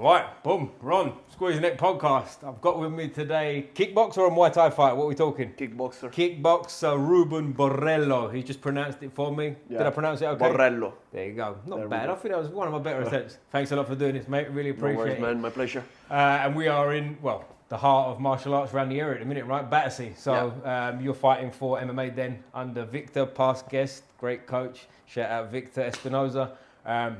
Right, boom, Ron, Squeeze Neck Podcast. I've got with me today kickboxer or Muay Thai fight. What are we talking? Kickboxer. Kickboxer Ruben Borrello. He just pronounced it for me. Yeah. Did I pronounce it okay? Borrello. There you go. Not There we bad. go. I think that was one of my better attempts. Thanks a lot for doing this, mate. Really appreciate No worries, it. man. My pleasure. And we are in, well, the heart of martial arts around the area at the minute, right? Battersea. So you're fighting for MMA then under Victor, past guest, great coach. Shout out Victor Espinoza.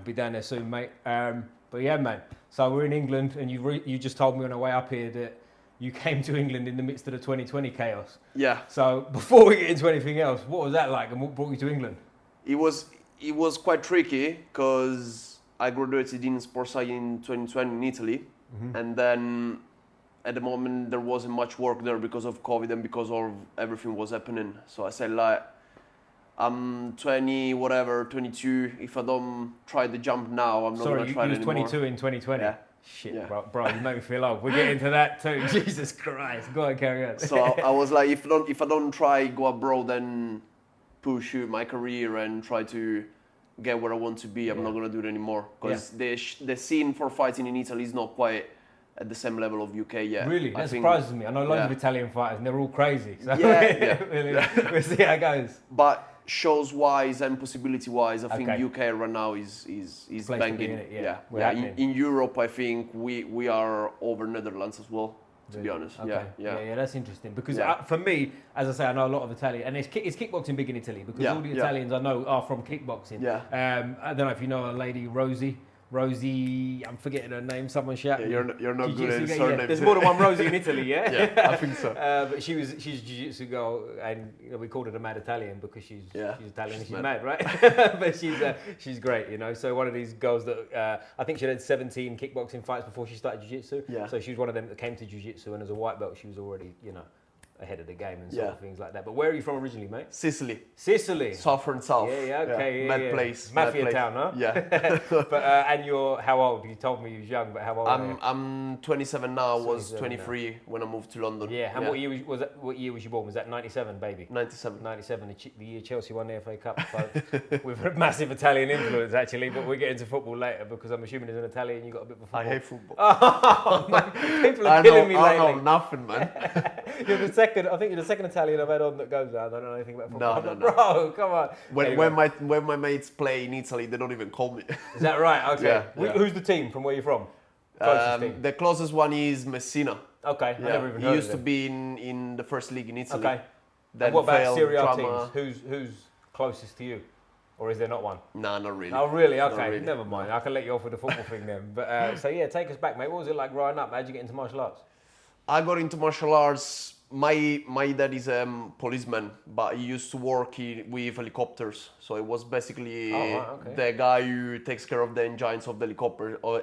Be down there soon, mate. But yeah, man. So we're in England, and you just told me on the way up here that you came to England in the midst of the 2020 chaos. Yeah. So before we get into anything else, what was that like, and what brought you to England? It was quite tricky because I graduated in sports science in 2020 in Italy, and then at the moment there wasn't much work there because of COVID and because of everything was happening. So I said, like, I'm 22. If I don't try the jump now, I'm not going to try it anymore. Sorry, you was 22 in 2020? Yeah. Shit, Yeah. bro, you make me feel old. We'll get into that too. Jesus Christ. Go on, carry on. So I was like, if I don't try go abroad and push my career and try to get where I want to be, I'm not going to do it anymore. Because the scene for fighting in Italy is not quite at the same level of UK yet. Really? That surprises me. I know loads of Italian fighters and they're all crazy. So we'll see how it goes. But shows-wise and possibility-wise, I think UK right now is banging. In Europe, I think we are over Netherlands as well, to be honest. Okay. Yeah, that's interesting. Because for me, as I say, I know a lot of Italian, and it's kickboxing big in Italy, because all the Italians I know are from kickboxing. Yeah. I don't know if you know a lady, Rosie, I'm forgetting her name. Someone shout. Yeah, you're not good at surnames. There's more than one Rosie in Italy, yeah. Yeah, I think so. But she's a jiu-jitsu girl, and we called her the Mad Italian because she's Italian and she's mad, right? But she's great, you know. So one of these girls that I think she had 17 kickboxing fights before she started jiu-jitsu. Yeah. So she was one of them that came to jiu-jitsu, and as a white belt, she was already, ahead of the game and sort of things like that. But where are you from originally, mate? Sicily. South. South. Okay. Mad place. Mafia town, huh? Yeah. But and you're how old? You told me you was young, but how old are you? I'm 27 now. I was 23 when I moved to London. Yeah. And what year was that? What year was you born? Was that 97, baby? 97. 97, the year Chelsea won the FA Cup. So with a massive Italian influence, actually. But we'll get into football later because I'm assuming as an Italian you got a bit of football. I hate football. Oh, man. People are killing me lately. I know nothing, man. I think you're the second Italian I've had on that goes, I don't know anything about football. No. Bro, come on. When my mates play in Italy, they don't even call me. Is that right? Okay. Yeah. Who's the team from where you're from? The closest one is Messina. Okay. Yeah. I never even He heard used of to be in the first league in Italy. Okay. Then and what about failed, Serie A drama. teams? Who's closest to you? Or is there not one? Nah, not really. Oh, really? Okay. Not really. Never mind. I can let you off with the football thing then. But so yeah, take us back, mate. What was it like growing up? How'd you get into martial arts? I got into martial arts. My dad is a policeman, but he used to work with helicopters. So it was basically the guy who takes care of the engines of the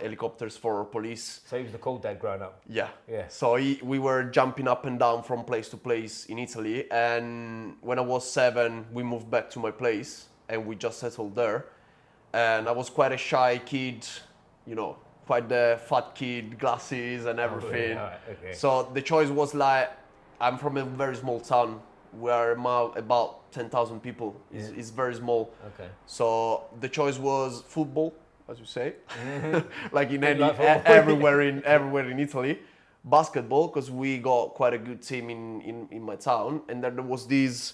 helicopters for police. So he was the cool dad growing up? Yeah. Yeah. So we were jumping up and down from place to place in Italy. And when I was 7, we moved back to my place and we just settled there. And I was quite a shy kid, quite the fat kid, glasses and everything. Okay. So the choice was like, I'm from a very small town. We are about 10,000 people. It's very small. Okay. So the choice was football, as you say, like everywhere in Italy. Basketball, because we got quite a good team in my town, and then there was this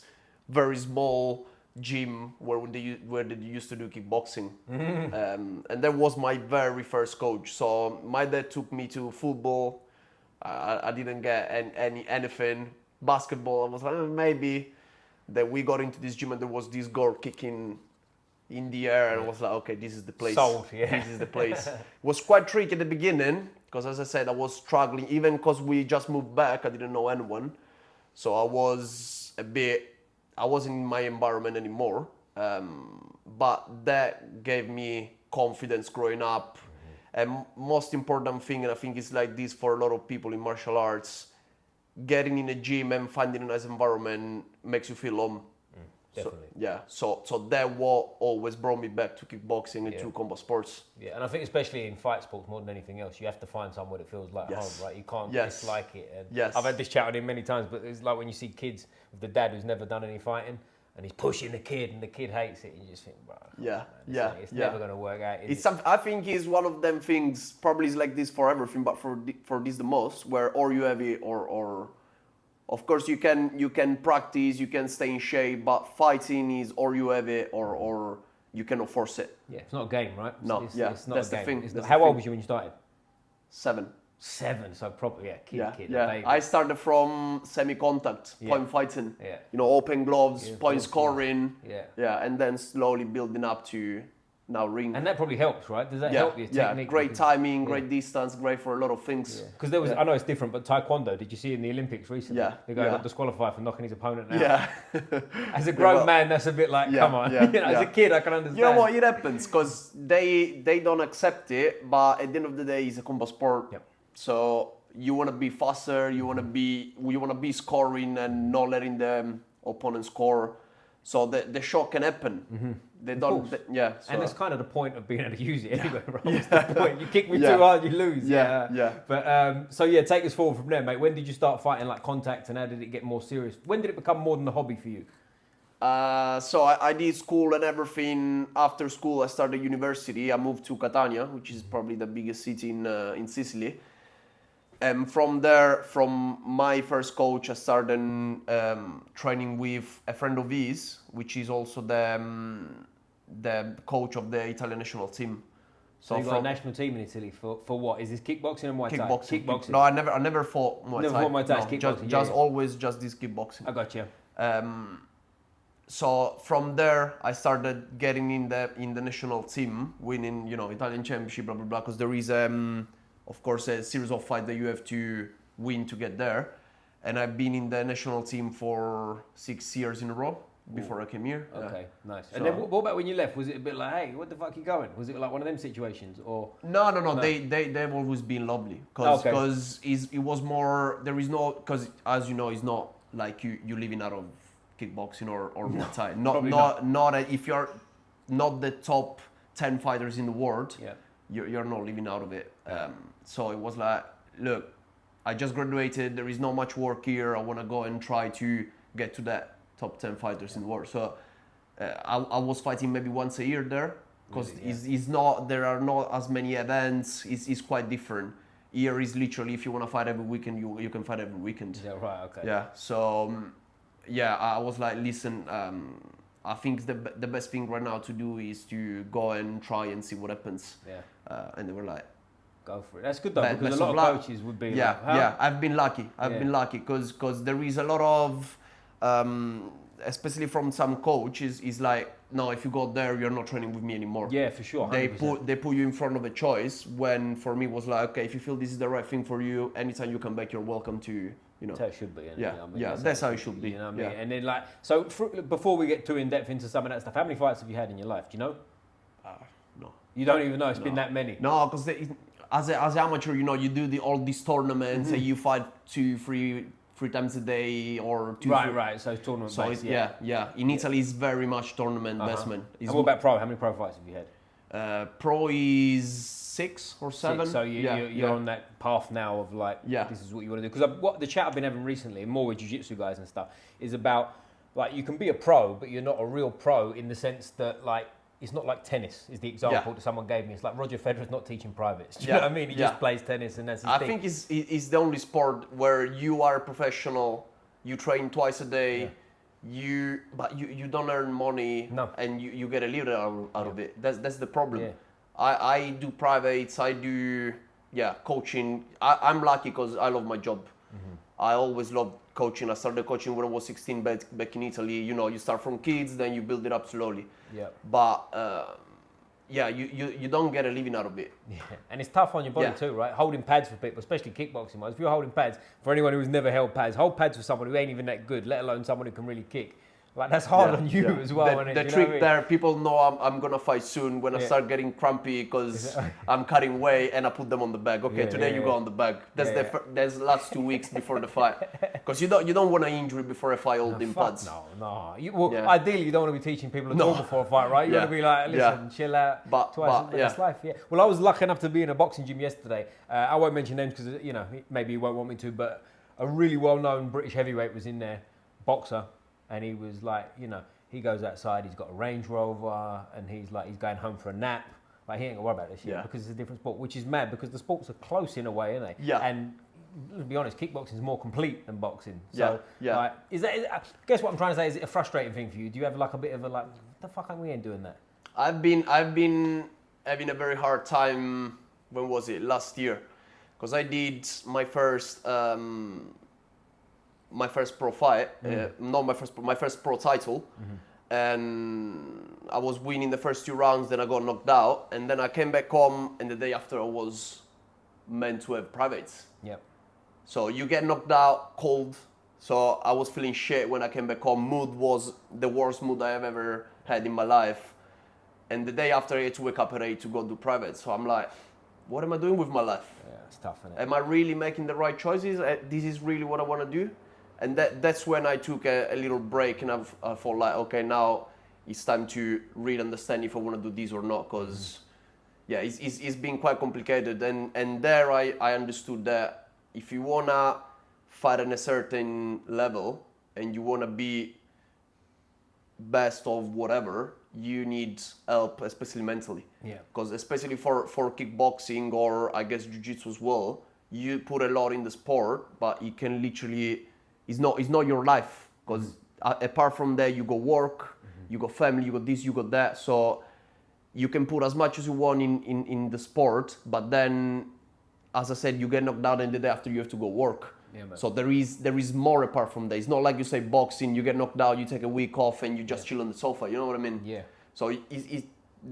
very small gym where they used to do kickboxing, and that was my very first coach. So my dad took me to football. I didn't get anything. Basketball, I was like, maybe. Then we got into this gym and there was this girl kicking in the air, and I was like, okay, this is the place. Sold, yeah. This is the place. It was quite tricky at the beginning because, as I said, I was struggling. Even because we just moved back, I didn't know anyone. So I was in my environment anymore. But that gave me confidence growing up. And most important thing, and I think it's like this for a lot of people in martial arts, getting in a gym and finding a nice environment makes you feel home. Definitely. So that what always brought me back to kickboxing and to combat sports. Yeah, and I think especially in fight sports more than anything else, you have to find somewhere that feels like home, right? You can't dislike it. And I've had this chat with him many times, but it's like when you see kids with the dad who's never done any fighting, and he's pushing the kid, and the kid hates it. You just think, bro, it's yeah. never gonna work out. I think it's one of them things. Probably is like this for everything, but for this the most, where or you have it, or of course you can practice, you can stay in shape, but fighting is or you have it, or you cannot force it. Yeah, it's not a game, right? No, it's not that's a game. the thing. It's That's how the old thing. was you when you started? 7. 7, so probably kid. Yeah. Baby. I started from semi-contact, point fighting. Yeah. Open gloves, Yeah, point gloves, scoring. Yeah. And then slowly building up to now ring. And that probably helps, right? Does that help your technique? Great timing, great distance, great for a lot of things. Because there was, I know it's different, but taekwondo, did you see in the Olympics recently? Yeah. The guy got disqualified for knocking his opponent out. Yeah. As a grown man, that's a bit like, come on. As a kid, I can understand. You know what? It happens because they don't accept it, but at the end of the day, it's a combat sport. Yep. So you want to be faster, you want to be scoring and not letting the opponent score. So the shot can happen. They don't. So. And that's kind of the point of being able to use it anyway, right? What's the point? You kick me too hard, you lose. Yeah. But take us forward from there, mate. When did you start fighting like contact, and how did it get more serious? When did it become more than a hobby for you? So I did school and everything. After school, I started university. I moved to Catania, which is probably the biggest city in Sicily. And from there, from my first coach, I started training with a friend of his, which is also the coach of the Italian national team. So you got a national team in Italy for what? Is this kickboxing and Muay Thai? Kickboxing. No, I never fought Muay Thai. Never fought Muay Thai. No, kickboxing. Just this kickboxing. I got you. So from there, I started getting in the national team, winning Italian championship, blah blah blah. Because there is of course a series of fights that you have to win to get there, and I've been in the national team for 6 years in a row before I came here. Okay, nice. And then what about when you left? Was it a bit like, hey, what the fuck are you going? Was it like one of them situations, or? No. They've always been lovely because it was more. There is no, because as you know, it's not like you living out of kickboxing or Muay Thai. Not if you're not the top 10 fighters in the world. Yeah. You're not living out of it. So it was like, look, I just graduated. There is not much work here. I want to go and try to get to that top 10 fighters in the world. So I was fighting maybe once a year there because it's not. There are not as many events. It's quite different. Here is literally, if you want to fight every weekend, you can fight every weekend. Yeah, right. Okay. Yeah. So I was like, listen. I think the best thing right now to do is to go and try and see what happens. Yeah. And they were like, go for it. That's good though, because a lot of coaches would be like, I've been lucky. I've been lucky because there is a lot of, especially from some coaches, is like, no, if you go there, you're not training with me anymore. Yeah, for sure. 100%. They put you in front of a choice. When for me was like, okay, if you feel this is the right thing for you, anytime you come back, you're welcome to. That's how it should be. That's how it should be. You know what I mean? And then so before we get too in depth into some of that stuff, how many fights have you had in your life? Do you know? No. You don't even know. It's been that many. No, because as an amateur, you do all these tournaments and you fight 2-3 times a day or 2. Right. So it's tournament based. Yeah. In Italy, it's very much tournament basement. And what about pro? How many pro fights have you had? Pro is 6 or 7. So you're on that path now of like, this is what you want to do. Because what the chat I've been having recently, more with jiu-jitsu guys and stuff, is about like you can be a pro, but you're not a real pro in the sense that like it's not like tennis is the example that someone gave me. It's like Roger Federer's not teaching privates. Do you know what I mean? He just plays tennis and that's his thing. I think it's the only sport where you are a professional, you train twice a day, you don't earn money and you get a little out of it. That's the problem. Yeah. I do privates, I do coaching. I'm lucky because I love my job. Mm-hmm. I always loved coaching. I started coaching when I was 16 back in Italy. You start from kids, then you build it up slowly. Yeah. But you don't get a living out of it. Yeah. And it's tough on your body too, right? Holding pads for people, especially kickboxing wise. If you're holding pads, for anyone who's never held pads, hold pads for someone who ain't even that good, let alone someone who can really kick. Like that's hard on you as well. The trick there, people know I'm gonna fight soon when I start getting crampy because I'm cutting weight and I put them on the bag. Okay, today you go on the bag. That's the last 2 weeks before the fight, because you don't want an injury before a fight holding pads. No. Ideally, you don't want to be teaching people at all before a fight, right? You want to be like, listen, chill out. But that's life. Yeah. Well, I was lucky enough to be in a boxing gym yesterday. I won't mention names because maybe you won't want me to, but a really well-known British heavyweight was in there, boxer. And he was like, he goes outside, he's got a Range Rover, and he's going home for a nap. Like, he ain't gonna worry about this shit because it's a different sport, which is mad because the sports are close in a way, aren't they? Yeah. And let's be honest, kickboxing is more complete than boxing. Yeah. So, Yeah. like, I guess what I'm trying to say, is it a frustrating thing for you? Do you have like a bit of a like, what the fuck, we ain't doing that? I've been having a very hard time. When was it? Last year, because I did my first pro fight, not my first pro title, and I was winning the first 2 rounds. Then I got knocked out, and then I came back home, and the day after I was meant to have privates. Yep. So you get knocked out cold. So I was feeling shit when I came back home. Mood was the worst mood I have ever had in my life. And the day after I had to wake up at 8 to go do private. So I'm like, what am I doing with my life? Yeah, it's tough, isn't it? Am I really making the right choices? This is really what I want to do? And that's when I took a little break, and I thought like, okay, now it's time to really understand if I want to do this or not. Because it's been quite complicated. And there I understood that if you want to fight at a certain level and you want to be best of whatever, you need help, especially mentally. Yeah. Because especially for kickboxing, or I guess jiu-jitsu as well, you put a lot in the sport, but it can literally, it's not your life. Because apart from that, you got work, you got family, you got this, you got that. So you can put as much as you want in the sport, but then, as I said, you get knocked out, and the day after you have to go work. Yeah, so there is more apart from that. It's not like you say boxing, you get knocked out, you take a week off, and you just chill on the sofa. You know what I mean? Yeah. So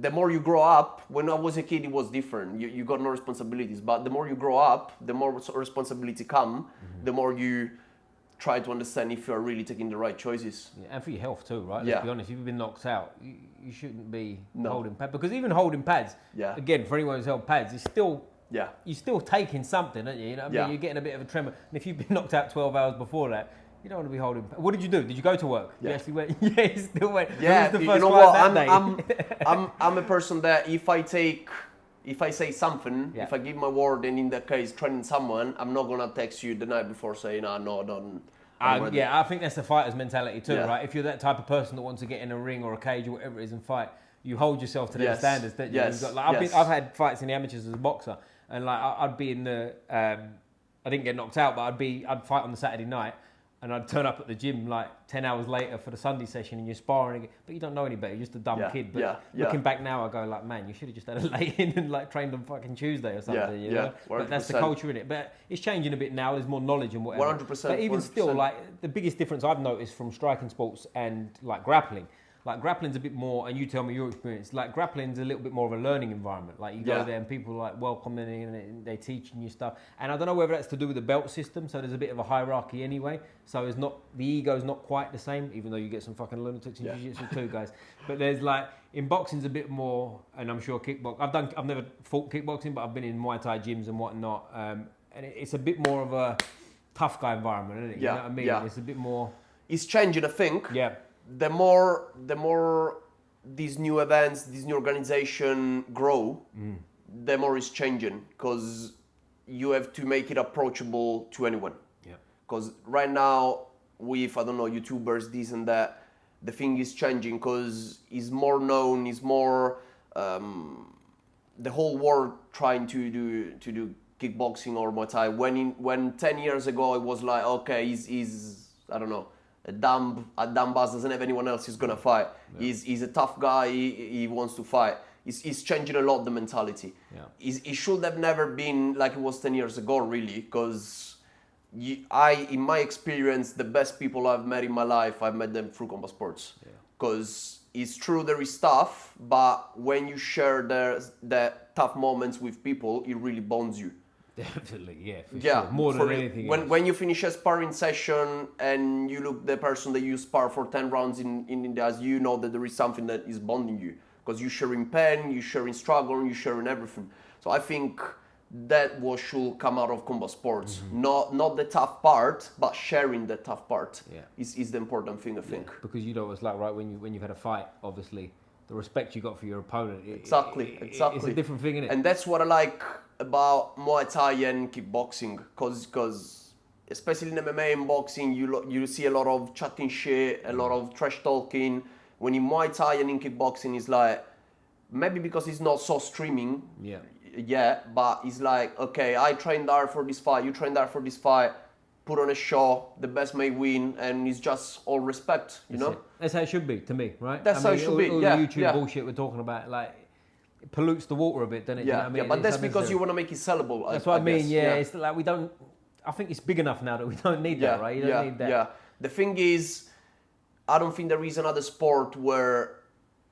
the more you grow up, when I was a kid, it was different. You got no responsibilities. But the more you grow up, the more responsibility come, the more you try to understand if you are really taking the right choices. Yeah, and for your health too, right? Let's be honest, if you've been knocked out, you shouldn't be holding pads. Because even holding pads, again, for anyone who's held pads, it's still... Yeah. You're still taking something, aren't you? You know what I mean? You're getting a bit of a tremor. And if you've been knocked out 12 hours before that, you don't want to be holding... What did you do? Did you go to work? Yeah. You actually went... Yeah, you still went. Yeah, the you first know what? I'm a person that if I say something, if I give my word, and in that case, training someone, I'm not going to text you the night before saying, no, don't... I think that's the fighter's mentality too, right? If you're that type of person that wants to get in a ring or a cage or whatever it is and fight, you hold yourself to their standards, don't you? Yes. I've had fights in the amateurs as a boxer, and like I'd be in the, I didn't get knocked out, but I'd fight on the Saturday night, and I'd turn up at the gym like 10 hours later for the Sunday session, and you're sparring again, but you don't know any better. You're just a dumb kid. But looking back now, I go like, man, you should have just had a lay in and like trained on fucking Tuesday or something. You know? But that's the culture in it. But it's changing a bit now. There's more knowledge and whatever. 100%. But even 100%. still, like the biggest difference I've noticed from striking sports and like grappling. Like grappling's a bit more, and you tell me your experience, like grappling's a little bit more of a learning environment. Like you go there and people like welcoming and they're teaching you stuff. And I don't know whether that's to do with the belt system, so there's a bit of a hierarchy anyway. So it's not, the ego's not quite the same, even though you get some fucking lunatics in jiu-jitsu too, guys. But there's like, in boxing's a bit more, and I'm sure I've never fought kickboxing, but I've been in Muay Thai gyms and whatnot. And it's a bit more of a tough guy environment, isn't it? You know what I mean? It's a bit more... It's changing, I think. Yeah. The more these new events, this new organization grow, the more it's changing, because you have to make it approachable to anyone. Yeah. Because right now, with, I don't know, YouTubers, this and that, the thing is changing, because it's more known, it's more, the whole world trying to do kickboxing or Muay Thai. When 10 years ago, it was like, okay, he's I don't know, a dumb bass, doesn't have anyone else he's gonna fight. Yeah. He's a tough guy. He wants to fight. It's changing a lot, the mentality. Yeah. It should have never been like it was 10 years ago, really, because in my experience, the best people I've met in my life, I've met them through combat sports. Because it's true there is tough, but when you share the tough moments with people, it really bonds you. Definitely, yeah, sure. More than anything else. When you finish a sparring session and you look the person that you spar for 10 rounds in the eyes, you know that there is something that is bonding you, because you're sharing pain, you're sharing struggle, you're sharing everything. So I think that what should come out of combat sports. Not the tough part, but sharing the tough part is the important thing, I think. Because you know what it's like, right, when you've had a fight, obviously, the respect you got for your opponent. Exactly. It's a different thing, isn't it? And that's what I like about Muay Thai and kickboxing, because especially in MMA and boxing, you see a lot of chatting shit, a lot of trash talking, When in Muay Thai and in kickboxing, it's like, maybe because it's not so streaming, but it's like, okay, I trained hard for this fight, you trained hard for this fight, put on a show, the best may win, and it's just all respect, you know? That's how it should be, to me, right? That's how it should be, all the YouTube bullshit we're talking about, like, it pollutes the water a bit, doesn't it? Yeah, you know what I mean? But that's because you want to make it sellable. That's what I mean. Yeah, it's like we don't. I think it's big enough now that we don't need that, right? You don't need that. Yeah. The thing is, I don't think there is another sport where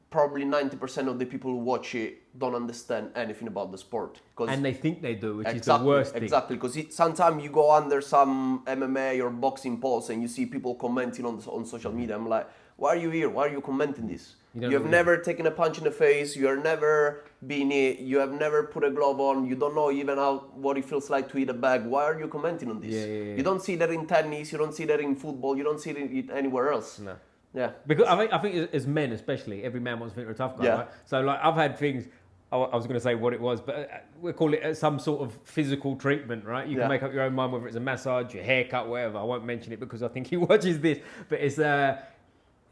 probably 90% of the people who watch it don't understand anything about the sport. And they think they do, which is the worst thing. Exactly, because sometimes you go under some MMA or boxing posts and you see people commenting on social media. I'm like, why are you here? Why are you commenting this? You have never taken a punch in the face. You have never been hit. You have never put a glove on. You don't know even what it feels like to eat a bag. Why are you commenting on this? You don't see that in tennis. You don't see that in football. You don't see it anywhere else. No. Yeah. Because I think as men especially, every man wants to think they're a tough guy, right? So like I've had things. I was going to say what it was, but we'll call it some sort of physical treatment, right? You can make up your own mind whether it's a massage, your haircut, whatever. I won't mention it because I think he watches this, but it's.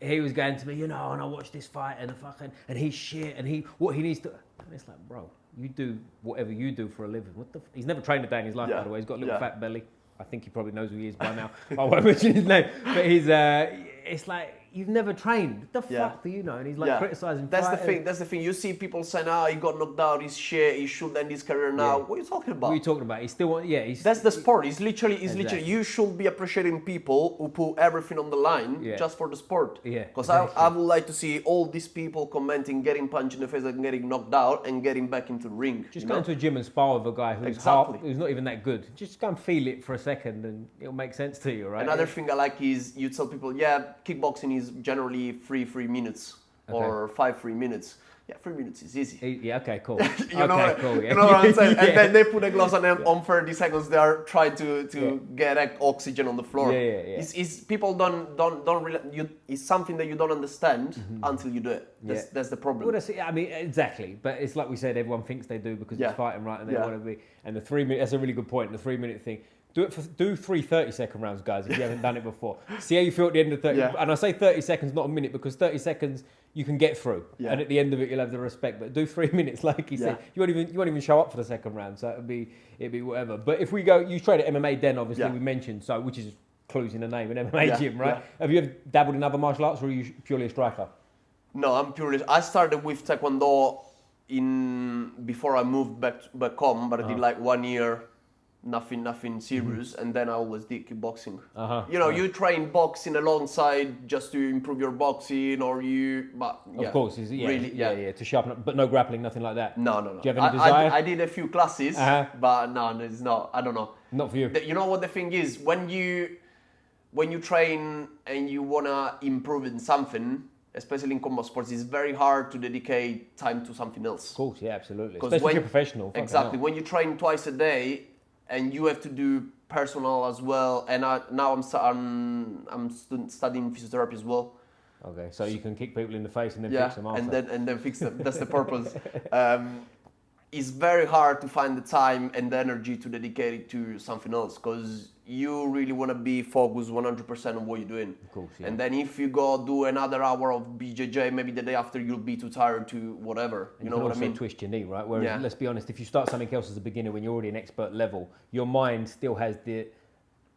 He was going to me, and I watched this fight and he's shit and what he needs to. And it's like, bro, you do whatever you do for a living. He's never trained a day in his life, by the way. He's got a little fat belly. I think he probably knows who he is by now. I won't mention his name, but it's like, you've never trained. What the fuck do you know? And he's like criticising. That's the thing. You see people saying, he got knocked out, he's shit, he should end his career now. What are you talking about? What are you talking about? He's still, that's the sport. It's literally, you should be appreciating people who put everything on the line just for the sport. Because I would like to see all these people commenting, getting punched in the face and getting knocked out and getting back into the ring. Just go into a gym and spar with a guy who's not even that good. Just go and feel it for a second and it'll make sense to you, right? Another thing I like is you tell people, kickboxing is generally 3 minutes or 5 3 minutes. 3 minutes is easy. Okay, cool. You know what I'm saying? And then they put a gloves on and on 30 seconds they are trying to get oxygen on the floor. It's people don't really. It's something that you don't understand until you do it. That's the problem. Well, exactly. But it's like we said, everyone thinks they do because it's fighting right and they want to be. And the 3 minute. That's a really good point. The 3 minute thing. Do 3 30-second rounds, guys, if you haven't done it before. See how you feel at the end of 30. And I say 30 seconds, not a minute, because 30 seconds you can get through. And at the end of it, you'll have the respect. But do 3 minutes, like he said. You won't even show up for the second round, so it'd be whatever. But if we go, you train at MMA Den, obviously, we mentioned, so which is clues in the name, an MMA gym, right? Have you ever dabbled in other martial arts, or are you purely a striker? No, I'm purely. I started with taekwondo before I moved back home, but I did like 1 year. Nothing serious, and then I always did kickboxing. You train boxing alongside just to improve your boxing, of course, to sharpen up, but no grappling, nothing like that. No. Do you have any desire? I did a few classes, but no, it's not. I don't know. Not for you. You know what the thing is, when you train and you wanna improve in something, especially in combat sports, it's very hard to dedicate time to something else. Of course, yeah, absolutely. Especially if you're professional. Exactly. When you train twice a day. And you have to do personal as well. And now I'm studying physiotherapy as well. Okay, so you can kick people in the face and then fix them after. and then fix them. That's the purpose. It's very hard to find the time and the energy to dedicate it to something else because you really want to be focused 100% on what you're doing. Of course, And then if you go do another hour of BJJ, maybe the day after you'll be too tired to whatever. You know what I mean? Twist your knee, right? Whereas, let's be honest, if you start something else as a beginner when you're already an expert level, your mind still has the,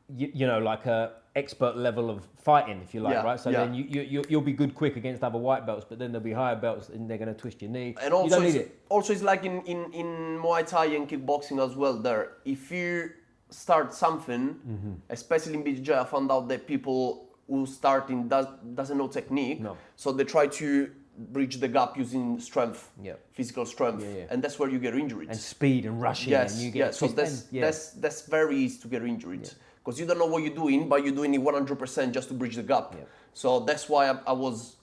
like a expert level of fighting, if you like, right? So then you'll be good quick against other white belts, but then there'll be higher belts and they're going to twist your knee. And also, it's like in Muay Thai and kickboxing as well there. If you start something, especially in BJJ, I found out that people who starting doesn't know technique, so they try to bridge the gap using strength, physical strength, and that's where you get injured. And speed and rushing, and you get so that's very easy to get injured. Because you don't know what you're doing, but you're doing it 100% just to bridge the gap. So that's why I was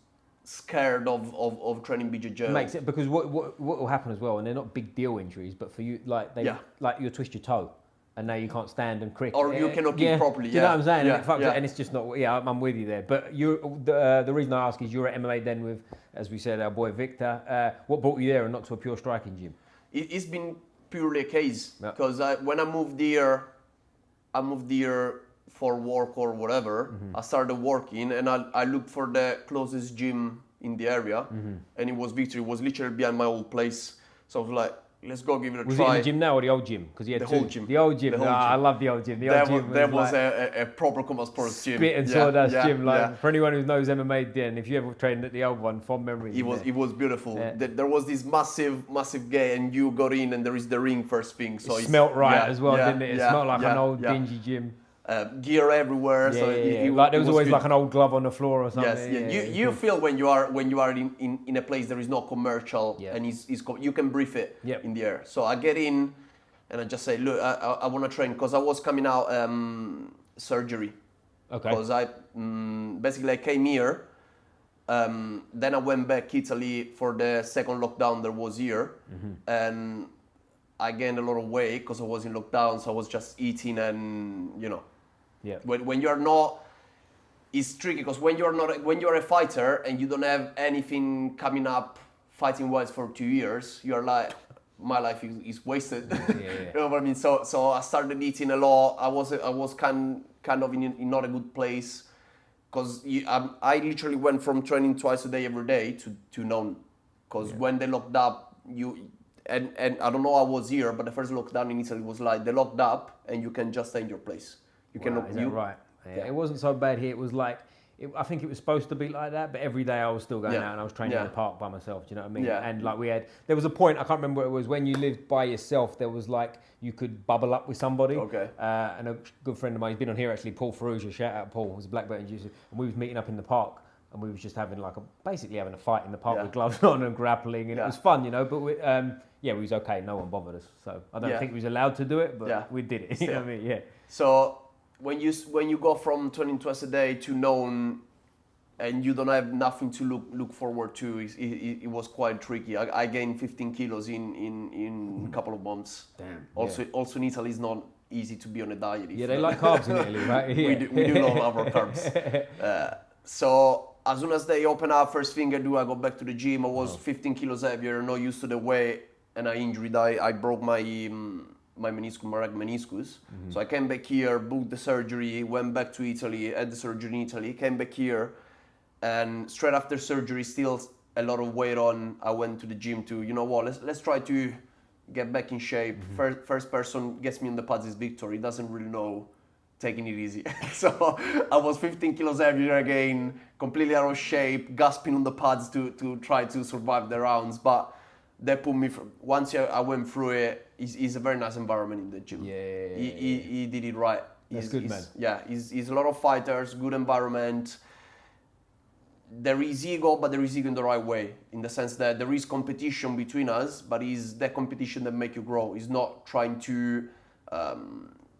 scared of training BJJ. Makes it, because what will happen as well, and they're not big deal injuries, but for you, like you'll twist your toe, and now you can't stand and crick. Or you cannot kick properly. Do you know what I'm saying? And it's just not. I'm with you there. But the reason I ask is you're at MMA Den with, as we said, our boy Victor. What brought you there and not to a pure striking gym? It's been purely a case because when I moved here for work or whatever. I started working and I looked for the closest gym in the area, and it was Victor. It was literally behind my old place. So I was like, let's go give it a try. Was it in the gym now or the old gym? Because he had The two. whole gym. The old gym. The whole gym. I love the old gym. The old gym was a proper combat sports gym. Spit and sawdust gym. For anyone who knows MMA, then if you ever trained at the old one, fond memories. It was beautiful. Yeah. There was this massive gate, and you got in, and there is the ring first thing. So it smelt right as well, didn't it? It smelled like an old dingy gym. Gear everywhere. Like there was always like an old glove on the floor or something. Yes, you feel when you are in a place there is no commercial and you can breathe it in the air. So I get in and I just say, look, I want to train because I was coming out surgery. Okay. Because I basically I came here. Then I went back Italy for the second lockdown there was here, and I gained a lot of weight because I was in lockdown. So I was just eating and Yeah. When you're not, it's tricky because when you're a fighter and you don't have anything coming up fighting wise for 2 years, you're like, my life is wasted. You know what I mean? So I started eating a lot. I was kind of in not a good place because I literally went from training twice a day every day to none. Because when they locked up, and I don't know how I was here, but the first lockdown in Italy was like they locked up and you can just stay in your place. You cannot. Is that right? Yeah. It wasn't so bad here. It was like, I think it was supposed to be like that, but every day I was still going out and I was training in the park by myself. Do you know what I mean? Yeah. And like there was a point, I can't remember what it was, when you lived by yourself, there was like, you could bubble up with somebody. Okay. And a good friend of mine, he's been on here actually, Paul Ferrugia, shout out Paul, was a black belt in jiu-jitsu, and we was meeting up in the park. And we was just having basically having a fight in the park with gloves on and grappling, and it was fun, but we was okay. No one bothered us, so I don't think we was allowed to do it, but we did it. You know what I mean? Yeah. So when you go from training twice a day to known, and you don't have nothing to look forward to, it was quite tricky. I gained 15 kilos in a couple of months. Damn. Also in Italy, it's not easy to be on a diet. Yeah, they like carbs in Italy, right? Yeah. We do love our carbs. So as soon as they open up, first thing I go back to the gym. I was 15 kilos heavier, not used to the weight, and I injured. I broke my meniscus, my right meniscus. So I came back here, booked the surgery, went back to Italy, had the surgery in Italy, came back here, and straight after surgery, still a lot of weight on. I went to the gym to, let's try to get back in shape. First person gets me on the pads is Victor. He doesn't really know taking it easy. So I was 15 kilos heavier again, completely out of shape, gasping on the pads to try to survive the rounds. But they put me, once I went through it, it's a very nice environment in the gym. He did it right. That's good, man. Yeah, he's a lot of fighters, good environment. There is ego, but there is ego in the right way, in the sense that there is competition between us, but it's that competition that make you grow. It's not trying to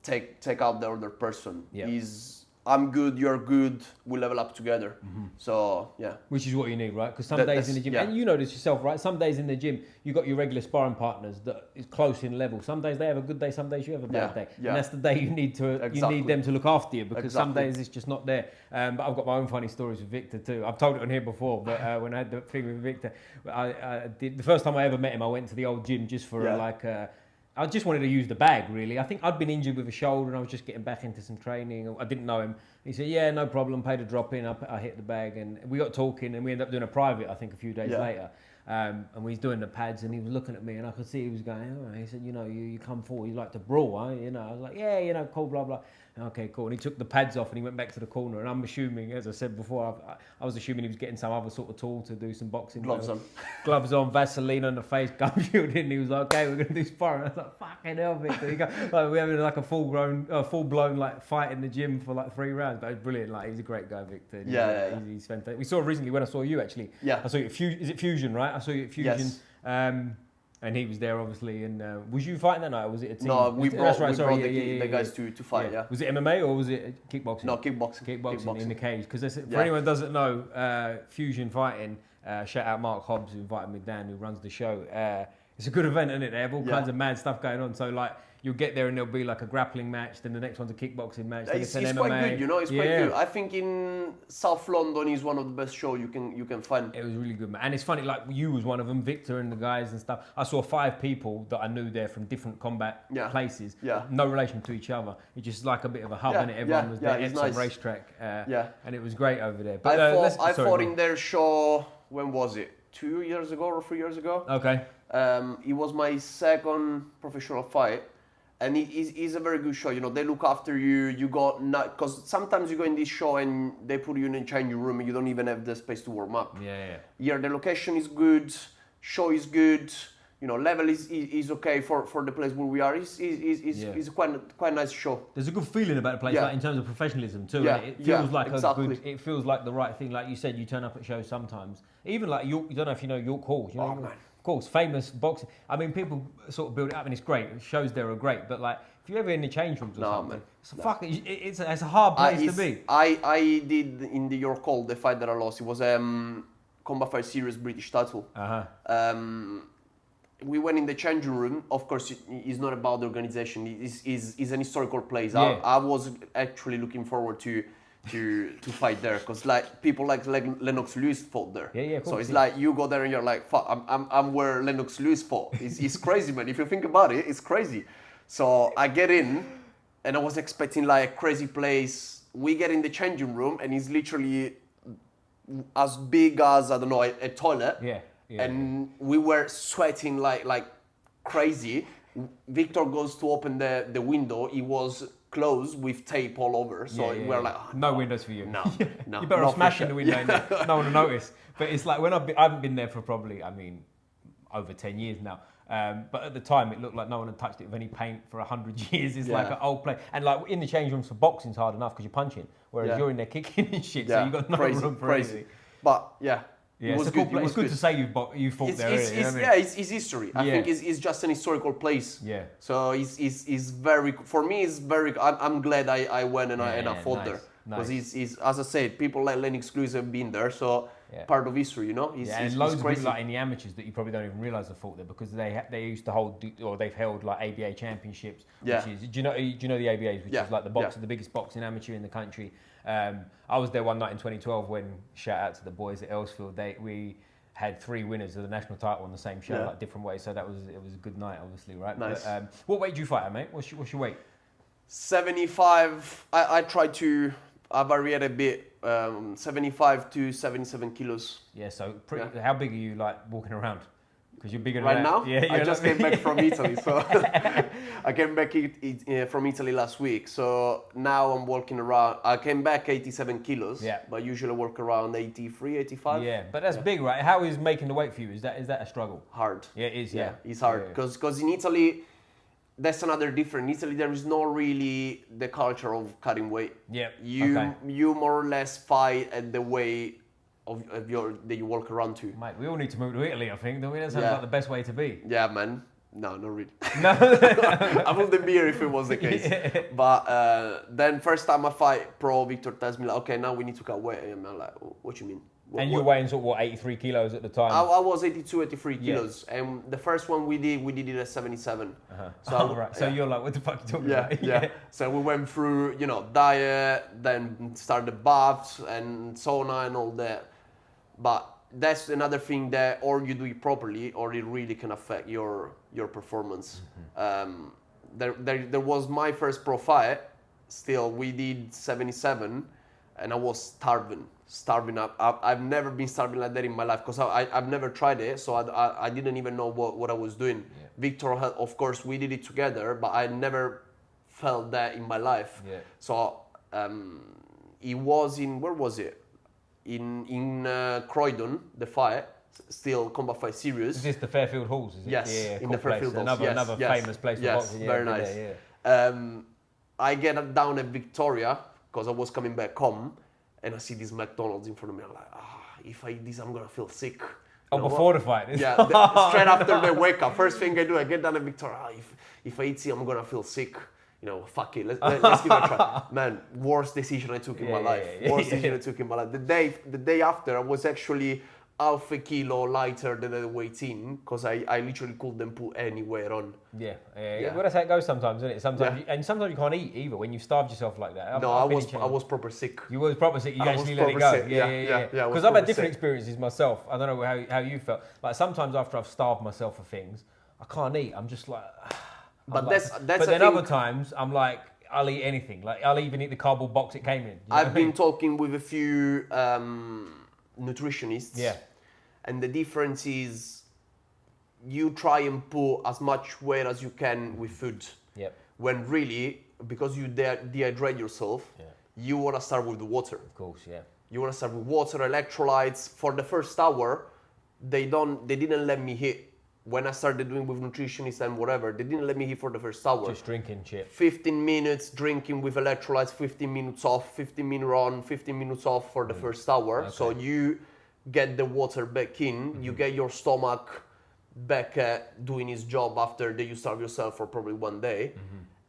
take out the other person. Is I'm good, you're good, we level up together. So which is what you need, right? Because some days in the gym, and you know this yourself, right? Some days in the gym, you got your regular sparring partners that is close in level. Some days they have a good day, some days you have a bad day, and that's the day you need them to look after you, because some days it's just not there. But I've got my own funny stories with Victor too. I've told it on here before, but when I had the thing with Victor, I did the first time I ever met him. I went to the old gym just for I just wanted to use the bag, really. I think I'd been injured with a shoulder and I was just getting back into some training. I didn't know him. He said, yeah, no problem, paid a drop in. I hit the bag and we got talking and we ended up doing a private, I think, a few days later. And we was doing the pads and he was looking at me and I could see he was going, oh. He said, you come forward, you like to brawl, huh? I was like, yeah, cool, blah, blah. Okay, cool. And he took the pads off and he went back to the corner. And I'm assuming, as I said before, I was assuming he was getting some other sort of tool to do some boxing. Gloves on, Vaseline on the face, gum shield in. He was like, okay, we're going to do sparring. I was like, fucking hell, Victor. We're having like a full-blown like fight in the gym for like 3 rounds. But it's brilliant. Like, he's a great guy, Victor. He's fantastic. We saw recently when I saw you, actually. Yeah. I saw you at is it Fusion, right? I saw you at Fusion. Yes. And he was there, obviously. And was you fighting that night, or was it a team? No, we brought the guys to fight, Was it MMA or was it kickboxing? No, kickboxing. Kickboxing in the cage. Because for anyone who doesn't know, Fusion Fighting, shout out Mark Hobbs, who invited me down, who runs the show. It's a good event, isn't it? They have all kinds of mad stuff going on. So, like, you'll get there and there'll be like a grappling match, then the next one's a kickboxing match, then it's an It's MMA. quite good, you know. It's quite good. I think in South London is one of the best shows you can find. It was really good, man. And it's funny, like you was one of them, Victor and the guys and stuff. I saw 5 people that I knew there from different combat places. Yeah. No relation to each other. It's just like a bit of a hub, and everyone was there. It's nice. A racetrack. And it was great over there. But I fought in their show. When was it? 2 years ago or 3 years ago? Okay. It was my second professional fight. And it's a very good show. You know, they look after you. You got because sometimes you go in this show and they put you in a changing room and you don't even have the space to warm up. Yeah. Here the location is good, show is good. You know, level is okay for the place where we are. It's a quite nice show. There's a good feeling about the place, like in terms of professionalism too. Yeah, It feels like exactly. a good. It feels like the right thing. Like you said, you turn up at shows sometimes. Even like York. You don't know if you know York Hall. You know, man. Of course, famous boxing. I mean, people sort of build it up, and it's great. Shows there are great, but like if you're ever in the change rooms or something, man. It's a hard place to be. I did in the York Hall the fight that I lost. It was Combat Fight Series British title. We went in the changing room. Of course, it's not about the organization. It's an historical place. Yeah. I was actually looking forward to fight there because like people like Lennox Lewis fought there. Yeah. So it's like you go there and you're like, fuck, I'm where Lennox Lewis fought. It's crazy, man. If you think about it, it's crazy. So I get in, and I was expecting like a crazy place. We get in the changing room, and it's literally as big as, I don't know, a toilet. Yeah. And we were sweating like crazy. Victor goes to open the window. It was closed with tape all over. So we're like, oh, no windows for you. No. You better off smashing the window. No one will notice. But it's like when I haven't been there for probably, over 10 years now. But at the time, it looked like no one had touched it with any paint for 100 years. It's like an old place. And like in the change rooms for boxing's hard enough because you're punching, whereas you're in there kicking and shit. So you got no room for anything. But yeah. Yeah, it's good to say you fought there. It's history. I think it's just an historical place. Yeah. So it's very, for me, it's very. I'm glad I went and I fought there because it's as I said, people like Lennox Lewis have been there, so part of history, you know. And loads of people like in the amateurs that you probably don't even realise have fought there because they used to hold or they've held like ABA championships. Yeah. Which is, do you know the ABAs, which is like the biggest boxing amateur in the country. I was there one night in 2012 when, shout out to the boys at Earlsfield, we had 3 winners of the national title on the same show, like different ways. So it was a good night, obviously, right? Nice. But, what weight do you fight at, mate? What's your weight? 75. I try to vary a bit. 75 to 77 kilos. Yeah. So how big are you like walking around? Because you're bigger than right now. Yeah, I just came back from Italy, so I came back from Italy last week. So now I'm walking around. I came back 87 kilos. Yeah. But usually walk around 83, 85. Yeah, but that's big, right? How is making the weight for you? Is that a struggle? Hard. Yeah, it is. Yeah, it's hard because in Italy, that's another difference. In Italy, there is not really the culture of cutting weight. Yeah. You more or less fight at the way of your that you walk around to. Mate, we all need to move to Italy, I think. Don't we? That sounds like the best way to be. Yeah, man. No, not really. No. I wouldn't be here if it was the case. Yeah. But then first time I fight pro, Victor tells me like, okay, now we need to cut weight. And I'm like, what you mean? And you're weighing sort of what, 83 kilos at the time? I was 82, 83 kilos. And the first one we did it at 77. So you're like, what the fuck are you talking about? Yeah. So we went through, diet, then started baths and sauna and all that. But that's another thing that or you do it properly or it really can affect your performance. There was my first pro fight. Still, we did 77 and I was starving up. I've never been starving like that in my life because I've never tried it, so I didn't even know what I was doing. Yeah. Victor, of course, we did it together, but I never felt that in my life. Yeah. So it was where was it? In Croydon, the fight, still Combat Fight Series. Is this the Fairfield Halls? Is it? Yes, yeah, in the Fairfield Halls. Another famous place for boxing. Very nice. I get down at Victoria because I was coming back home, and I see this McDonald's in front of me. I'm like, if I eat this, I'm gonna feel sick. Before the fight? Yeah, straight after the wake up. First thing I do, I get down at Victoria. If I eat this, I'm gonna feel sick. Fuck it, let's give it a try. Man, worst decision I took in my life. Worst decision I took in my life. The day after, I was actually half a kilo lighter than I weighed in because I literally couldn't put anywhere on. Yeah. Well, that's how it goes sometimes, isn't it? Sometimes, Yeah. sometimes you can't eat either when you've starved yourself like that. I was proper sick. You was proper sick. You I actually was let it proper go. sick. Yeah. Because I've had different experiences myself. I don't know how you felt. Like sometimes after I've starved myself for things, I can't eat. I'm just like. But that's. But then other times I'm like, I'll eat anything. Like I'll even eat the cardboard box it came in. I've been talking with a few nutritionists. Yeah. And the difference is you try and put as much weight as you can with food. Yep. When really, because you dehydrate yourself, you want to start with the water. Of course, yeah. You want to start with water, electrolytes. For the first hour, they didn't let me hit. When I started doing with nutritionists and whatever, they didn't let me hit for the first hour. Just drinking shit. 15 minutes drinking with electrolytes, 15 minutes off, 15 minutes on, 15 minutes off for the first hour. Okay. So you get the water back in, you get your stomach back at doing its job after you starve yourself for probably one day,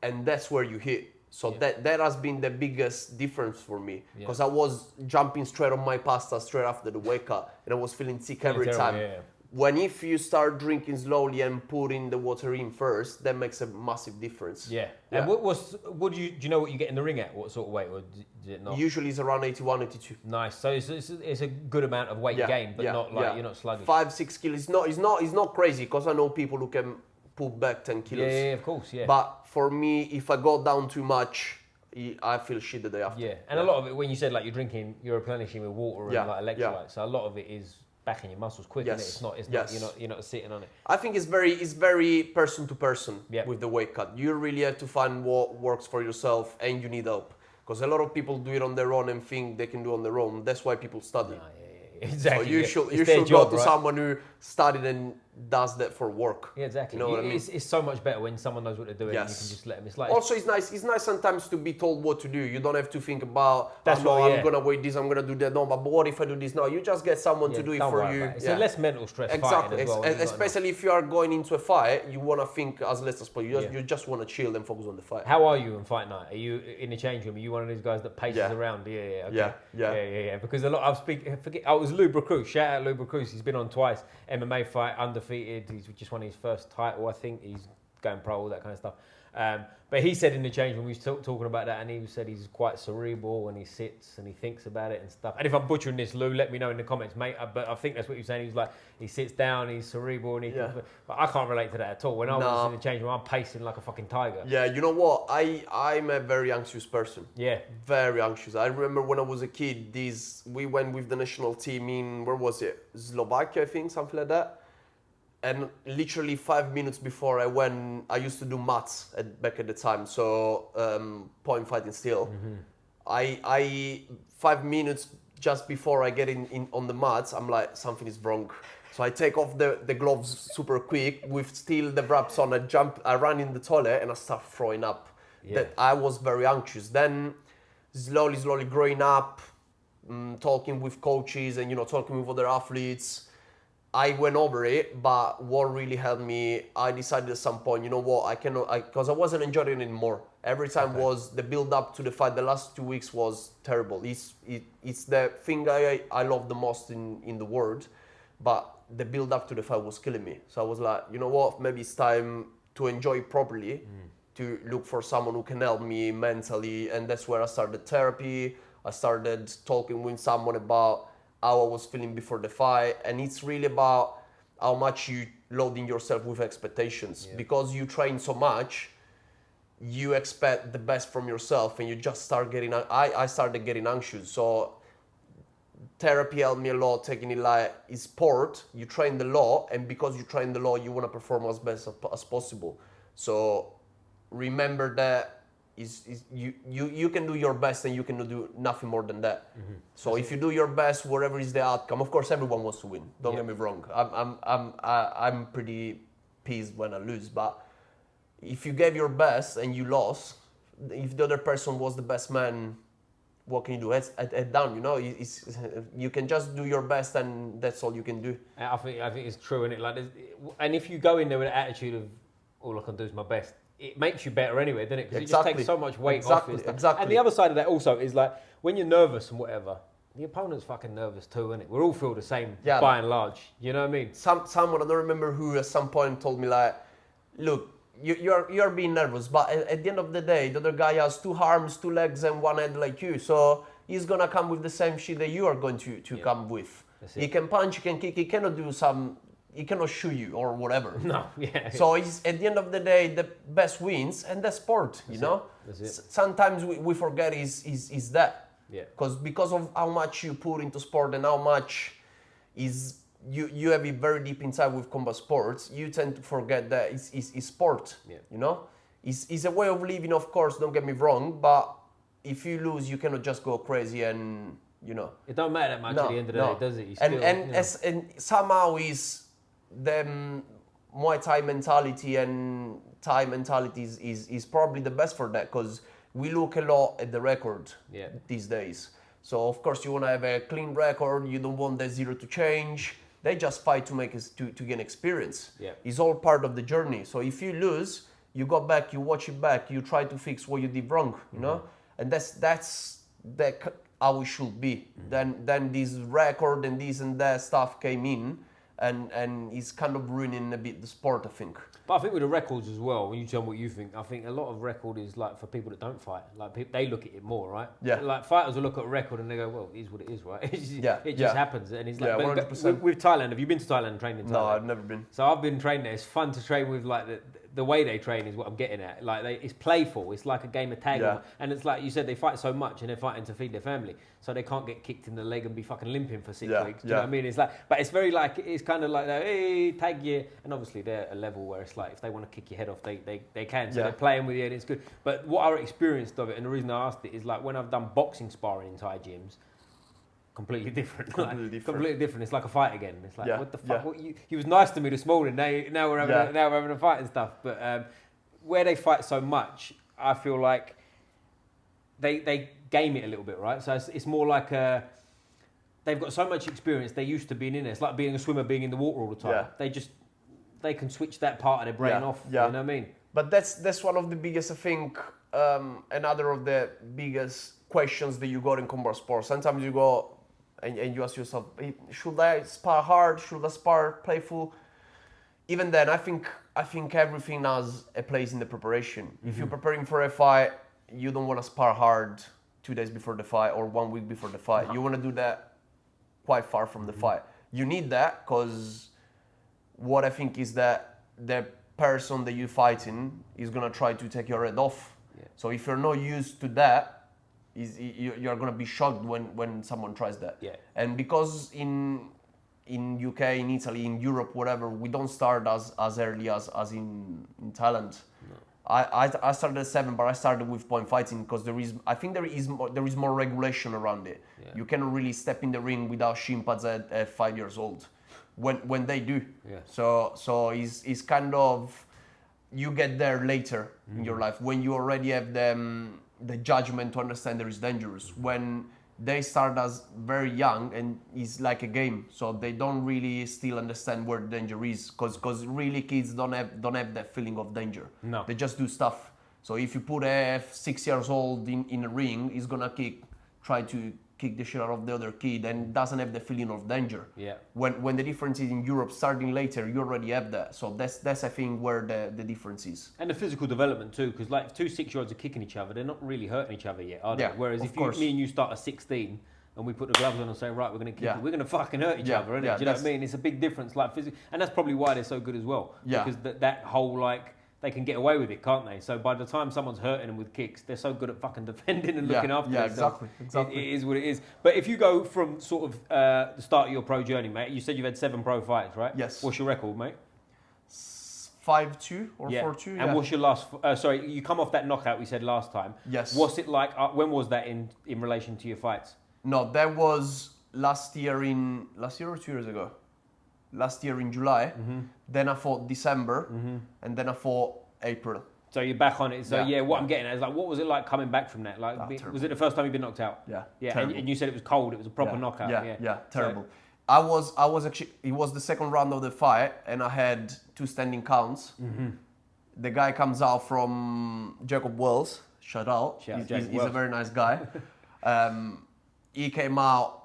and that's where you hit. So that has been the biggest difference for me, because I was jumping straight on my pasta straight after the wake up, and I was feeling sick every time. When if you start drinking slowly and putting the water in first, that makes a massive difference. Yeah. And what do you know what you get in the ring at? What sort of weight, or did it not? Usually it's around 81, 82. Nice. So it's a good amount of weight gain, but not like you're not sluggish. 5-6 kilos. It's not crazy, because I know people who can put back 10 kilos. Yeah, of course, yeah. But for me, if I go down too much, I feel shit the day after. Yeah, and a lot of it, when you said like you're replenishing with water and like electrolytes, so a lot of it is backing your muscles quick, isn't it? It's not you're not sitting on it. I think it's very person to person with the weight cut. You really have to find what works for yourself, and you need help, because a lot of people do it on their own and think they can do it on their own. That's why people study. Exactly. So you should go to someone who studied and does that for work. Yeah, exactly. You know what I mean? It's so much better when someone knows what they're doing and you can just let them. It's like also, it's nice sometimes to be told what to do. You don't have to think about, I'm going to weigh this, I'm going to do that. No, but what if I do this? No, you just get someone to do it for you. It's a less mental stress. Exactly. As well, especially if you are going into a fight, you want to think as less as possible. You just want to chill and focus on the fight. How are you in fight night? Are you in the change room? Are you one of these guys that paces around? Yeah. Because a lot it was Lubra Cruz. Shout out Lubra Cruz. He's been on twice. MMA fight, undefeated. He's just won his first title, I think. He's going pro, all that kind of stuff. But he said in the change when we was talking about that, and he said he's quite cerebral and he sits and he thinks about it and stuff. And if I'm butchering this, Lou, let me know in the comments, mate. But I think that's what you're saying. He's like, he sits down, he's cerebral, and but I can't relate to that at all. When I was in the change room, I'm pacing like a fucking tiger. Yeah, you know what? I'm a very anxious person. Yeah. Very anxious. I remember when I was a kid, we went with the national team in, where was it? Slovakia, I think, something like that. And literally 5 minutes before I went, I used to do mats back at the time, so point fighting still. I 5 minutes just before I get in on the mats, I'm like, something is wrong. So I take off the gloves super quick with still the wraps on. I run in the toilet and I start throwing up. That I was very anxious. Then slowly growing up, talking with coaches and talking with other athletes, I went over it, but what really helped me, I decided at some point, you know what, because I wasn't enjoying it anymore. Every time was the build up to the fight. The last 2 weeks was terrible. It's the thing I love the most in the world, but the build up to the fight was killing me. So I was like, you know what, maybe it's time to enjoy it properly, to look for someone who can help me mentally, and that's where I started therapy. I started talking with someone about how I was feeling before the fight, and it's really about how much you loading yourself with expectations. Because you train so much, you expect the best from yourself, and you just start getting. I started getting anxious, so therapy helped me a lot. Taking it like it's sport, you train the law, and because you train the law, you want to perform as best as possible. So remember that. You can do your best, and you can do nothing more than that. So if you do your best, whatever is the outcome, of course everyone wants to win. Don't get me wrong. I'm pretty pissed when I lose, but if you gave your best and you lost, if the other person was the best man, what can you do? Head down, you can just do your best, and that's all you can do. I think it's true, and and if you go in there with an attitude of all I can do is my best, it makes you better anyway, doesn't it? Because it just takes so much weight off it. Exactly. And the other side of that also is like when you're nervous and whatever, the opponent's fucking nervous too, isn't it? We all feel the same Yeah, by and large. You know what I mean? Someone, I don't remember who, at some point told me like, look, you're being nervous, but at the end of the day, the other guy has 2 arms, 2 legs, and 1 head like you. So he's gonna come with the same shit that you are going to come with. He can punch, he can kick, he cannot he cannot shoot you or whatever. No, yeah. So it's, at the end of the day, the best wins, and that's sport, you know? That's it. Sometimes we forget is that. Yeah. Because of how much you put into sport and how much is you have it very deep inside with combat sports, you tend to forget that it's sport. Yeah. You know, it's a way of living, of course. Don't get me wrong, but if you lose, you cannot just go crazy and you know. It don't matter that much at the end of the day, does it? You And somehow is the Muay Thai mentality and Thai mentality is probably the best for that, because we look a lot at the record these days. So of course you want to have a clean record. You don't want the 0 to change. They just fight to make to gain experience. Yeah. It's all part of the journey. So if you lose, you go back, you watch it back, you try to fix what you did wrong. You know, and that's how it should be. Then this record and this and that stuff came in, and it's kind of ruining a bit the sport, I think. But I think with the records as well, when you tell me what you think, I think a lot of record is like for people that don't fight. Like they look at it more, right? Yeah. Like fighters will look at a record and they go, well, it is what it is, right? It just happens. And it's like, Yeah, but 100%. with Thailand, have you been to Thailand and trained in Thailand? No, I've never been. So I've been trained there. It's fun to train with, like the way they train is what I'm getting at. Like it's playful. It's like a game of tag. Yeah. And it's like you said, they fight so much and they're fighting to feed their family. So they can't get kicked in the leg and be fucking limping for 6 weeks. Do you know what I mean? It's like, but it's very like, it's kind of like, hey, tag you. And obviously they're at a level where it's like, if they want to kick your head off, they can. So they're playing with you and it's good. But what I experienced of it, and the reason I asked it, is like when I've done boxing sparring in Thai gyms, completely different. Completely different. It's like a fight again. It's like, what the fuck? What, you was nice to me this morning. Now we're having a fight and stuff. But where they fight so much, I feel like they game it a little bit, right? So it's more like they've got so much experience. They're used to being in it. It's like being a swimmer, being in the water all the time. Yeah. They can switch that part of their brain off. Yeah. You know what I mean? But that's one of the biggest, I think, another of the biggest questions that you got in combat sports. Sometimes you go and you ask yourself, should I spar hard? Should I spar playful? Even then, I think everything has a place in the preparation. If you're preparing for a fight, you don't want to spar hard 2 days before the fight or 1 week before the fight. You want to do that quite far from the fight. You need that because what I think is that the person that you're fighting is going to try to take your head off. Yeah. So if you're not used to that, you're going to be shocked when someone tries that. Yeah. And because in UK, in Italy, in Europe, whatever, we don't start as early as in Thailand. No. I started at 7, but I started with point fighting because there is more regulation around it. Yeah. You cannot really step in the ring without shin pads at 5 years old. When they do. Yeah. So it's kind of, you get there later in your life when you already have the judgment to understand there is dangerous. When they start as very young and it's like a game, so they don't really still understand where the danger is, because really kids don't have that feeling of danger. No. They just do stuff. So if you put a 6 years old in a ring, he's gonna try to kick the shit out of the other kid and doesn't have the feeling of danger. Yeah. When the difference is in Europe, starting later, you already have that. So that's I think where the difference is. And the physical development too, because like if 2 6-year-olds are kicking each other, they're not really hurting each other yet, are they? Whereas if me and you start at 16 and we put the gloves on and say, right, we're going to kick it, we're going to fucking hurt each other, innit? Do you know what I mean? It's a big difference, like physical, and that's probably why they're so good as well. Yeah. Because that whole like, they can get away with it, can't they? So by the time someone's hurting them with kicks, they're so good at fucking defending and looking after themselves. Exactly. It is what it is. But if you go from sort of the start of your pro journey, mate, you said you've had 7 pro fights, right? Yes. What's your record, mate? 5-2 or 4-2. And what's your last? Sorry, you come off that knockout we said last time. Yes. What's it like? When was that in relation to your fights? No, that was last year or 2 years ago. Last year in July, then I fought December, and then I fought April. So you're back on it. So what I'm getting at is like, what was it like coming back from that? Like, was it the first time you've been knocked out? Yeah. And you said it was cold. It was a proper knockout. Yeah. Terrible. So, I was actually. It was the second round of the fight, and I had 2 standing counts. The guy comes out from Jacob Wells. Shout out. He's a very nice guy. He came out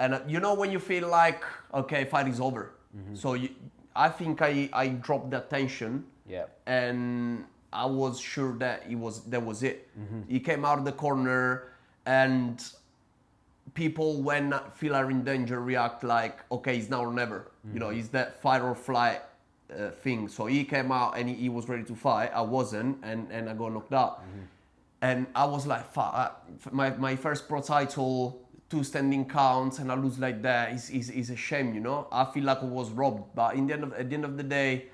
And when you feel like, okay, fight is over. So I think I dropped that tension. Yeah. And I was sure that that was it. He came out of the corner, and people, when feel are in danger, react like, okay, it's now or never. It's that fight or flight thing. So he came out and he was ready to fight. I wasn't, and I got knocked out. And I was like, fuck, my first pro title, 2 standing counts, and I lose like that is a shame, I feel like I was robbed. But at the end of the day,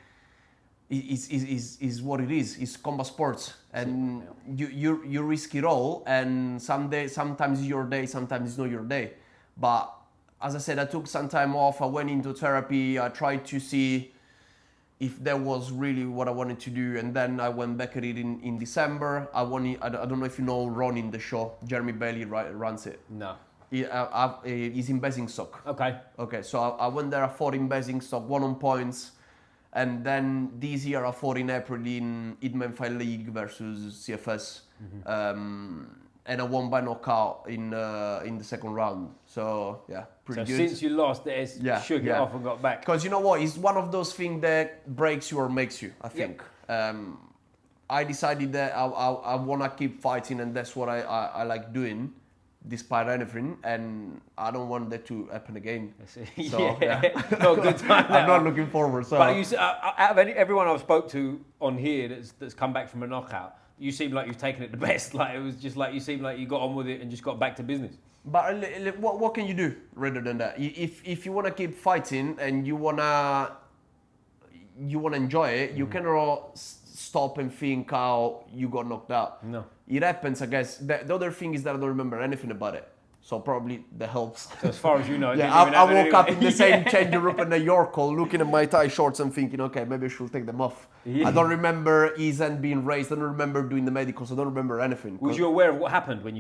is what it is. It's combat sports, and you risk it all. And sometimes it's your day, sometimes it's not your day. But as I said, I took some time off. I went into therapy. I tried to see if that was really what I wanted to do, and then I went back at it in December. I don't know if you know Ron in the show. Jeremy Bailey runs it. No. He's in Basingstoke. Okay. So I went there. I fought in Basingstoke, won on points. And then this year I fought in April in Idman Fight League versus CFS. And I won by knockout in the second round. So yeah, pretty good. So since you lost, it shook it off and got back. Because you know what, it's one of those things that breaks you or makes you, I think. I decided that I want to keep fighting, and that's what I like doing, despite anything, and I don't want that to happen again. So, no good time. I'm not looking forward. So. But out of everyone I've spoke to on here that's come back from a knockout, you seem like you've taken it the best. Like it was just like you seem like you got on with it and just got back to business. But what can you do rather than that? If you want to keep fighting and you wanna enjoy it, you cannot stop and think how you got knocked out. No. It happens, I guess. The other thing is that I don't remember anything about it. So probably that helps. So as far as you know, I woke up in the same changing room in New York, looking at my tie shorts and thinking, okay, maybe I should take them off. I don't remember his hand being raised. I don't remember doing the medicals. I don't remember anything. Was you aware of what happened when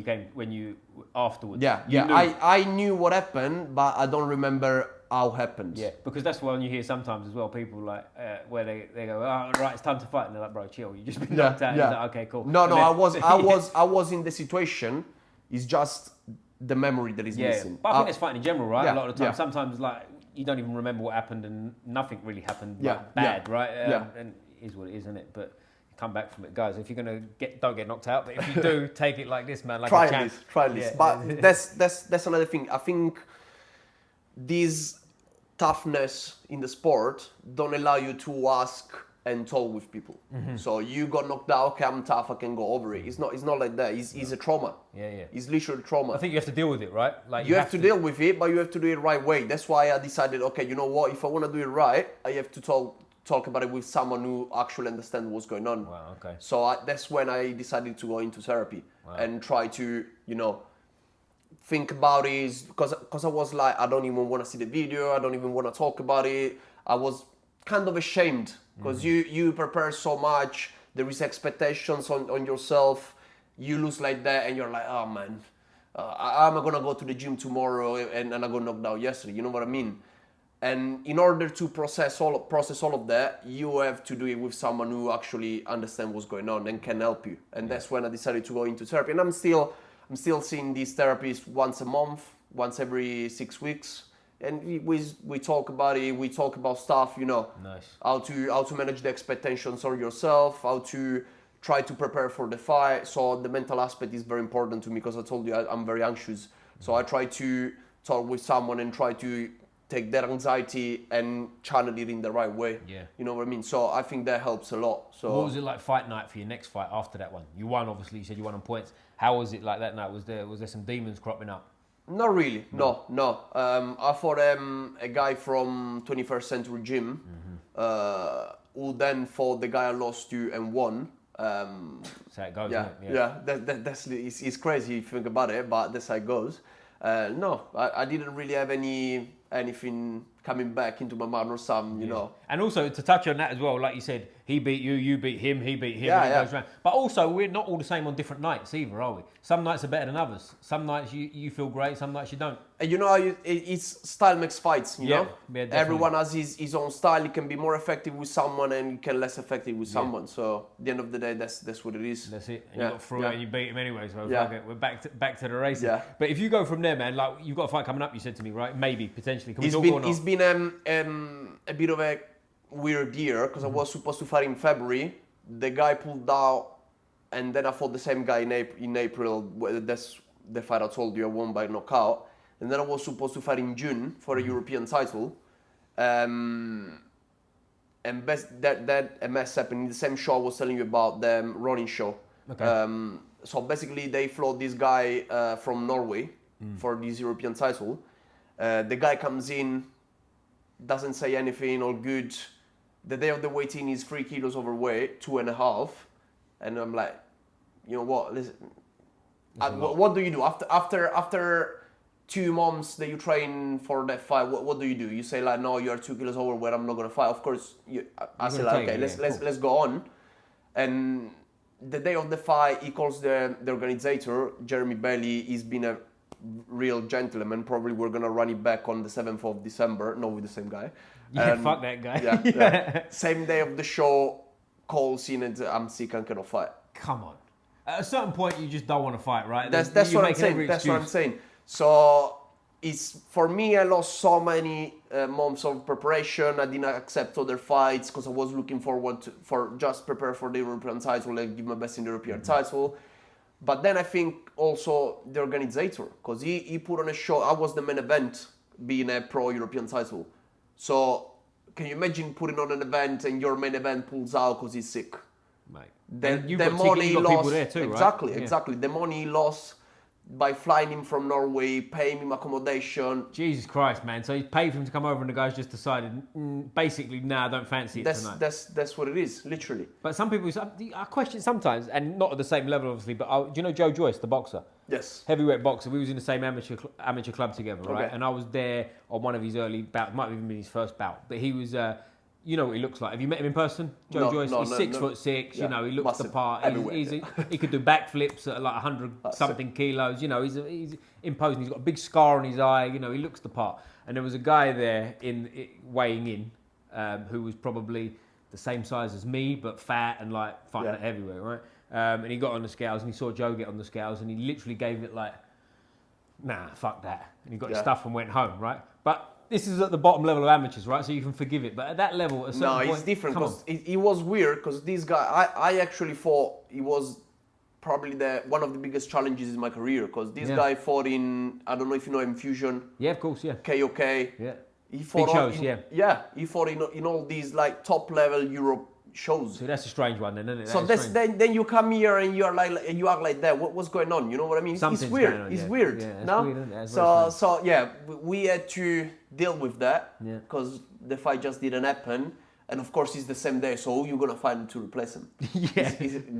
you afterwards? I knew what happened, but I don't remember how it happened. Yeah, because that's when you hear sometimes as well, people like where they go, oh, right, it's time to fight, and they're like, bro, chill, you just been knocked out. Yeah. Like, okay, cool. No, I was in the situation. It's just the memory that is missing. But I think it's fighting in general, right? A lot of the time, sometimes like you don't even remember what happened and nothing really happened bad, right? And it is what it is, isn't it? But you come back from it, guys. If you're gonna don't get knocked out, but if you do, take it like this, man. Like try this. Yeah. But that's another thing. I think this toughness in the sport don't allow you to ask and talk with people. So you got knocked out, okay, I'm tough, I can go over it. It's not like that. It's a trauma. Yeah. It's literally trauma. I think you have to deal with it, right? Like you have to deal with it, but you have to do it the right way. That's why I decided, okay, you know what? If I want to do it right, I have to talk about it with someone who actually understands what's going on. Wow, okay. So that's when I decided to go into therapy and try to, think about it. Because I was like, I don't even want to see the video. I don't even want to talk about it. I was kind of ashamed because you prepare so much. There is expectations on yourself. You lose like that and you're like, oh man, I'm going to go to the gym tomorrow and I got knocked out yesterday. You know what I mean? And in order to process all of that, you have to do it with someone who actually understands what's going on and can help you. And that's when I decided to go into therapy. And I'm still seeing these therapists once a month, once every 6 weeks. And we talk about it. We talk about stuff, nice. how to manage the expectations on yourself, how to try to prepare for the fight. So the mental aspect is very important to me because I told you I'm very anxious. So I try to talk with someone and try to take that anxiety and channel it in the right way. Yeah. You know what I mean? So I think that helps a lot. So what was it like fight night for your next fight after that one? You won, obviously. You said you won on points. How was it like that night? Was there some demons cropping up? Not really. No. I fought a guy from 21st Century Gym who then fought the guy I lost to and won. That's how it goes, yeah, isn't it? That's it's crazy if you think about it, but that's how it goes. No, I didn't really have anything coming back into my mind or some, you know. And also to touch on that as well, like you said, he beat you, you beat him, he beat him, Yeah, and it yeah. goes round. But also, we're not all the same on different nights either, are we? Some nights are better than others. Some nights you feel great, some nights you don't. And you know, it's style makes fights, you know? Yeah, definitely. Everyone has his own style. He can be more effective with someone and he can less effective with someone. So at the end of the day, that's what it is. That's it. And you got through it and you beat him anyway, so Yeah. fuck it. We're back to the races. Yeah. But if you go from there, man, like you've got a fight coming up, you said to me, right? Maybe, potentially. Can we talk or not? It's been a bit of a weird year because I was supposed to fight in February. The guy pulled out, and then I fought the same guy in April. That's the fight I told you I won by knockout. And then I was supposed to fight in June for a European title. And that mess happened in the same show I was telling you about, the running show. Okay. So basically, they float this guy from Norway for this European title. The guy comes in, doesn't say anything, all good. The day of the weigh-in is 3 kilos overweight, 2.5, and I'm like, you know what? Listen, what do you do after 2 months that you train for that fight? What do? You say like, no, you are 2 kilos overweight. I'm not gonna fight. Of course, I say like, okay, let's go on. And the day of the fight, he calls the organizer, Jeremy Bailey. He's been a real gentleman. Probably we're gonna run it back on the 7th of December. No, with the same guy. Yeah, fuck that guy. Yeah. Same day of the show, calls in and I'm sick, I cannot fight. Come on. At a certain point, you just don't want to fight, right? That's what I'm saying. That's what I'm saying. So it's for me. I lost so many months of preparation. I didn't accept other fights because I was looking forward for just prepare for the European title and give my best in the European title. But then I think also the organizer, because he put on a show. I was the main event, being a pro European title. So can you imagine putting on an event and your main event pulls out because he's sick? Mate. The money he lost, people there too, exactly, right? exactly. The money he lost by flying him from Norway, paying him accommodation. Jesus Christ, man! So he paid for him to come over, and the guys just decided, basically, nah, I don't fancy it tonight. That's what it is, literally. But some people, I question sometimes, and not at the same level, obviously. But do you know Joe Joyce, the boxer? Yes. Heavyweight boxer. We was in the same amateur club together, right? Okay. And I was there on one of his early bouts. Might have even been his first bout. But he was, you know what he looks like. Have you met him in person? Joe Joyce. He's 6'6". Yeah. You know, he looks Massive. the part. He could do backflips at like 100 something kilos. You know, he's imposing. He's got a big scar on his eye. You know, he looks the part. And there was a guy there weighing in who was probably the same size as me, but fat and like fighting at heavyweight, right? And he got on the scales and he saw Joe get on the scales and he literally gave it like, nah, fuck that. And he got his stuff and went home, right? But this is at the bottom level of amateurs, right? So you can forgive it. But at that level, at a certain point... No, it's different because it was weird because this guy, I actually thought he was probably one of the biggest challenges in my career because this guy fought in, I don't know if you know him, Fusion. Yeah, of course, yeah. KOK. Yeah. He fought big shows, Yeah, he fought in all these like top level Europe shows. So that's a strange one then, isn't it? So then you come here and you are like you act like that. What's going on? You know what I mean? Something's it's weird. Going on, it's yeah. weird. Yeah, no? weird, isn't it? So yeah, we had to deal with that because the fight just didn't happen. And of course, it's the same day, so who you gonna find to replace him?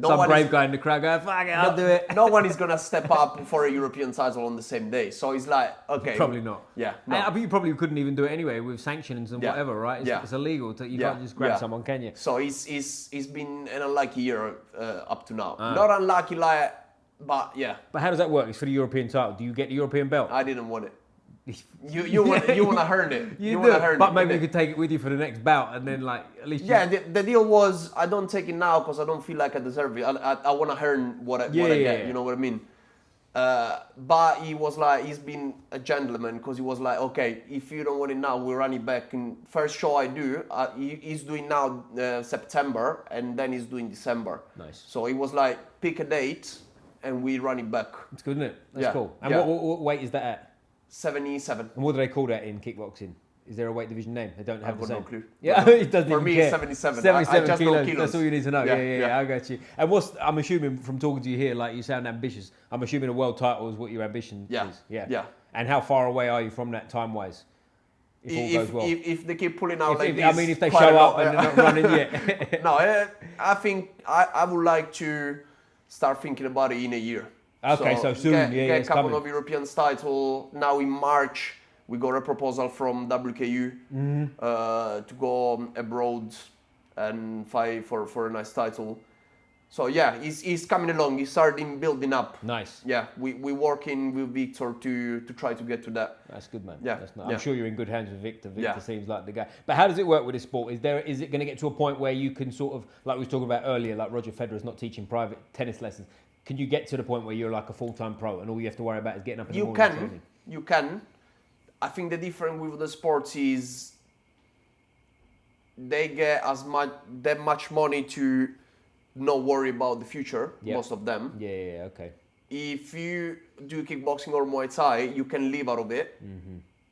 Some brave guy in the crowd going, fuck it, I'll do it. No one is gonna step up for a European title on the same day. So it's like, okay. Probably not. Yeah. No. I think you probably couldn't even do it anyway with sanctions and whatever, right? It's illegal. You can't just grab someone, can you? So it's been an unlucky year up to now. Not unlucky, but yeah. But how does that work? It's for the European title. Do you get the European belt? I didn't want it. You want to earn it. You want to earn it. But maybe you could take it with you for the next bout, and then like at least. Yeah, the deal was I don't take it now because I don't feel like I deserve it. I want to earn what I get. You know what I mean? But he was like, he's been a gentleman because he was like, okay, if you don't want it now, we'll run it back. In first show I do, he's doing now September, and then he's doing December. Nice. So he was like, pick a date, and we run it back. It's good, isn't it? That's cool. And what weight is that at? 77. And what do they call that in kickboxing? Is there a weight division name? They don't have the same. No clue. Yeah, it doesn't For even me, care. it's 77. 77 I just know kilos. That's all you need to know. Yeah. I got you. And I'm assuming from talking to you here, like you sound ambitious. I'm assuming a world title is what your ambition is. Yeah. And how far away are you from that time-wise? If all goes well. If they keep pulling out this, I mean, if they show up and they're not running yet. No, I think I would like to start thinking about it in a year. Okay, so soon, get a couple coming. of European title. Now in March, We got a proposal from WKU to go abroad and fight for a nice title. So yeah, he's coming along. He's starting building up. Nice. Yeah, we working with Victor to try to get to that. That's good, man. Yeah, That's nice. I'm sure you're in good hands with Victor. Victor Yeah. seems like the guy. But how does it work with this sport? Is it going to get to a point where you can sort of, like we were talking about earlier, like Roger Federer's not teaching private tennis lessons. Can you get to the point where you're like a full-time pro and all you have to worry about is getting up in the morning and training? You can. I think the difference with the sports is they get that much money to not worry about the future, most of them. Yeah, okay. If you do kickboxing or Muay Thai, you can live out of it,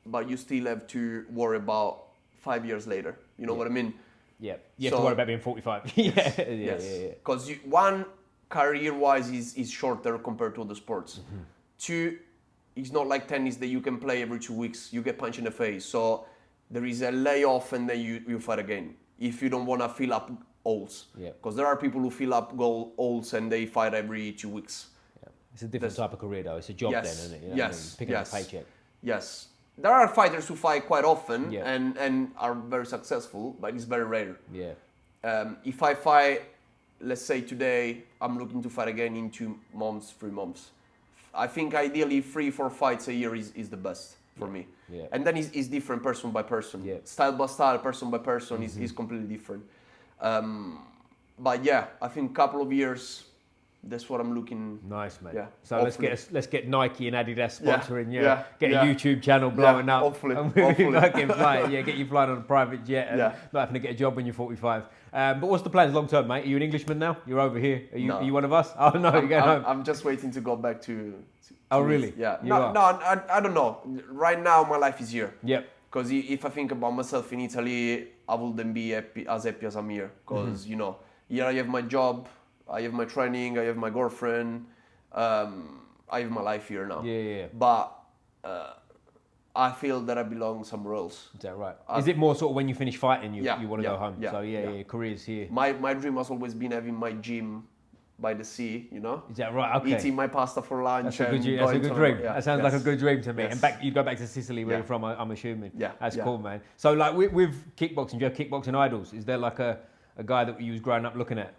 but you still have to worry about 5 years later. You know what I mean? Yeah. You have to worry about being 45. Yes. Because one, career-wise, is shorter compared to other sports. Two, it's not like tennis that you can play every 2 weeks. You get punched in the face. So there is a layoff and then you fight again. If you don't want to fill up holes. Because there are people who fill up holes and they fight every 2 weeks. It's a different type of career though. It's a job then, isn't it? You know what I mean? Picking up a paycheck. Yes. There are fighters who fight quite often and are very successful, but it's very rare. If I fight, let's say today, I'm looking to fight again in 2 months, 3 months. I think ideally 3-4 fights a year is the best for me. And then it's different person by person. Style by style, person by person is completely different. But yeah, I think a couple of years, that's what I'm looking. Nice, man. Yeah. So let's get Nike and Adidas sponsoring you. Yeah. Get a YouTube channel blowing up. Hopefully. And get you flying on a private jet and not having to get a job when you're 45. But what's the plans long term, mate? Are you an Englishman now? You're over here. Are you one of us? Oh no, you're going home. I'm just waiting to go back to oh really? Yeah. No, I don't know. Right now my life is here. Yep. Because if I think about myself in Italy, I wouldn't be happy as I'm here. Because here I have my job, I have my training, I have my girlfriend, I have my life here now. Yeah. But I feel that I belong somewhere else. Is that right? Is it more sort of when you finish fighting, you want to go home? Yeah, so career's here. My dream has always been having my gym by the sea, Is that right? Okay. Eating my pasta for lunch. That's a good dream. That sounds like a good dream to me. Yes. And you go back to Sicily where you're from, I'm assuming. Yeah. That's cool, man. So like with kickboxing, do you have kickboxing idols? Is there like a guy that you was growing up looking at?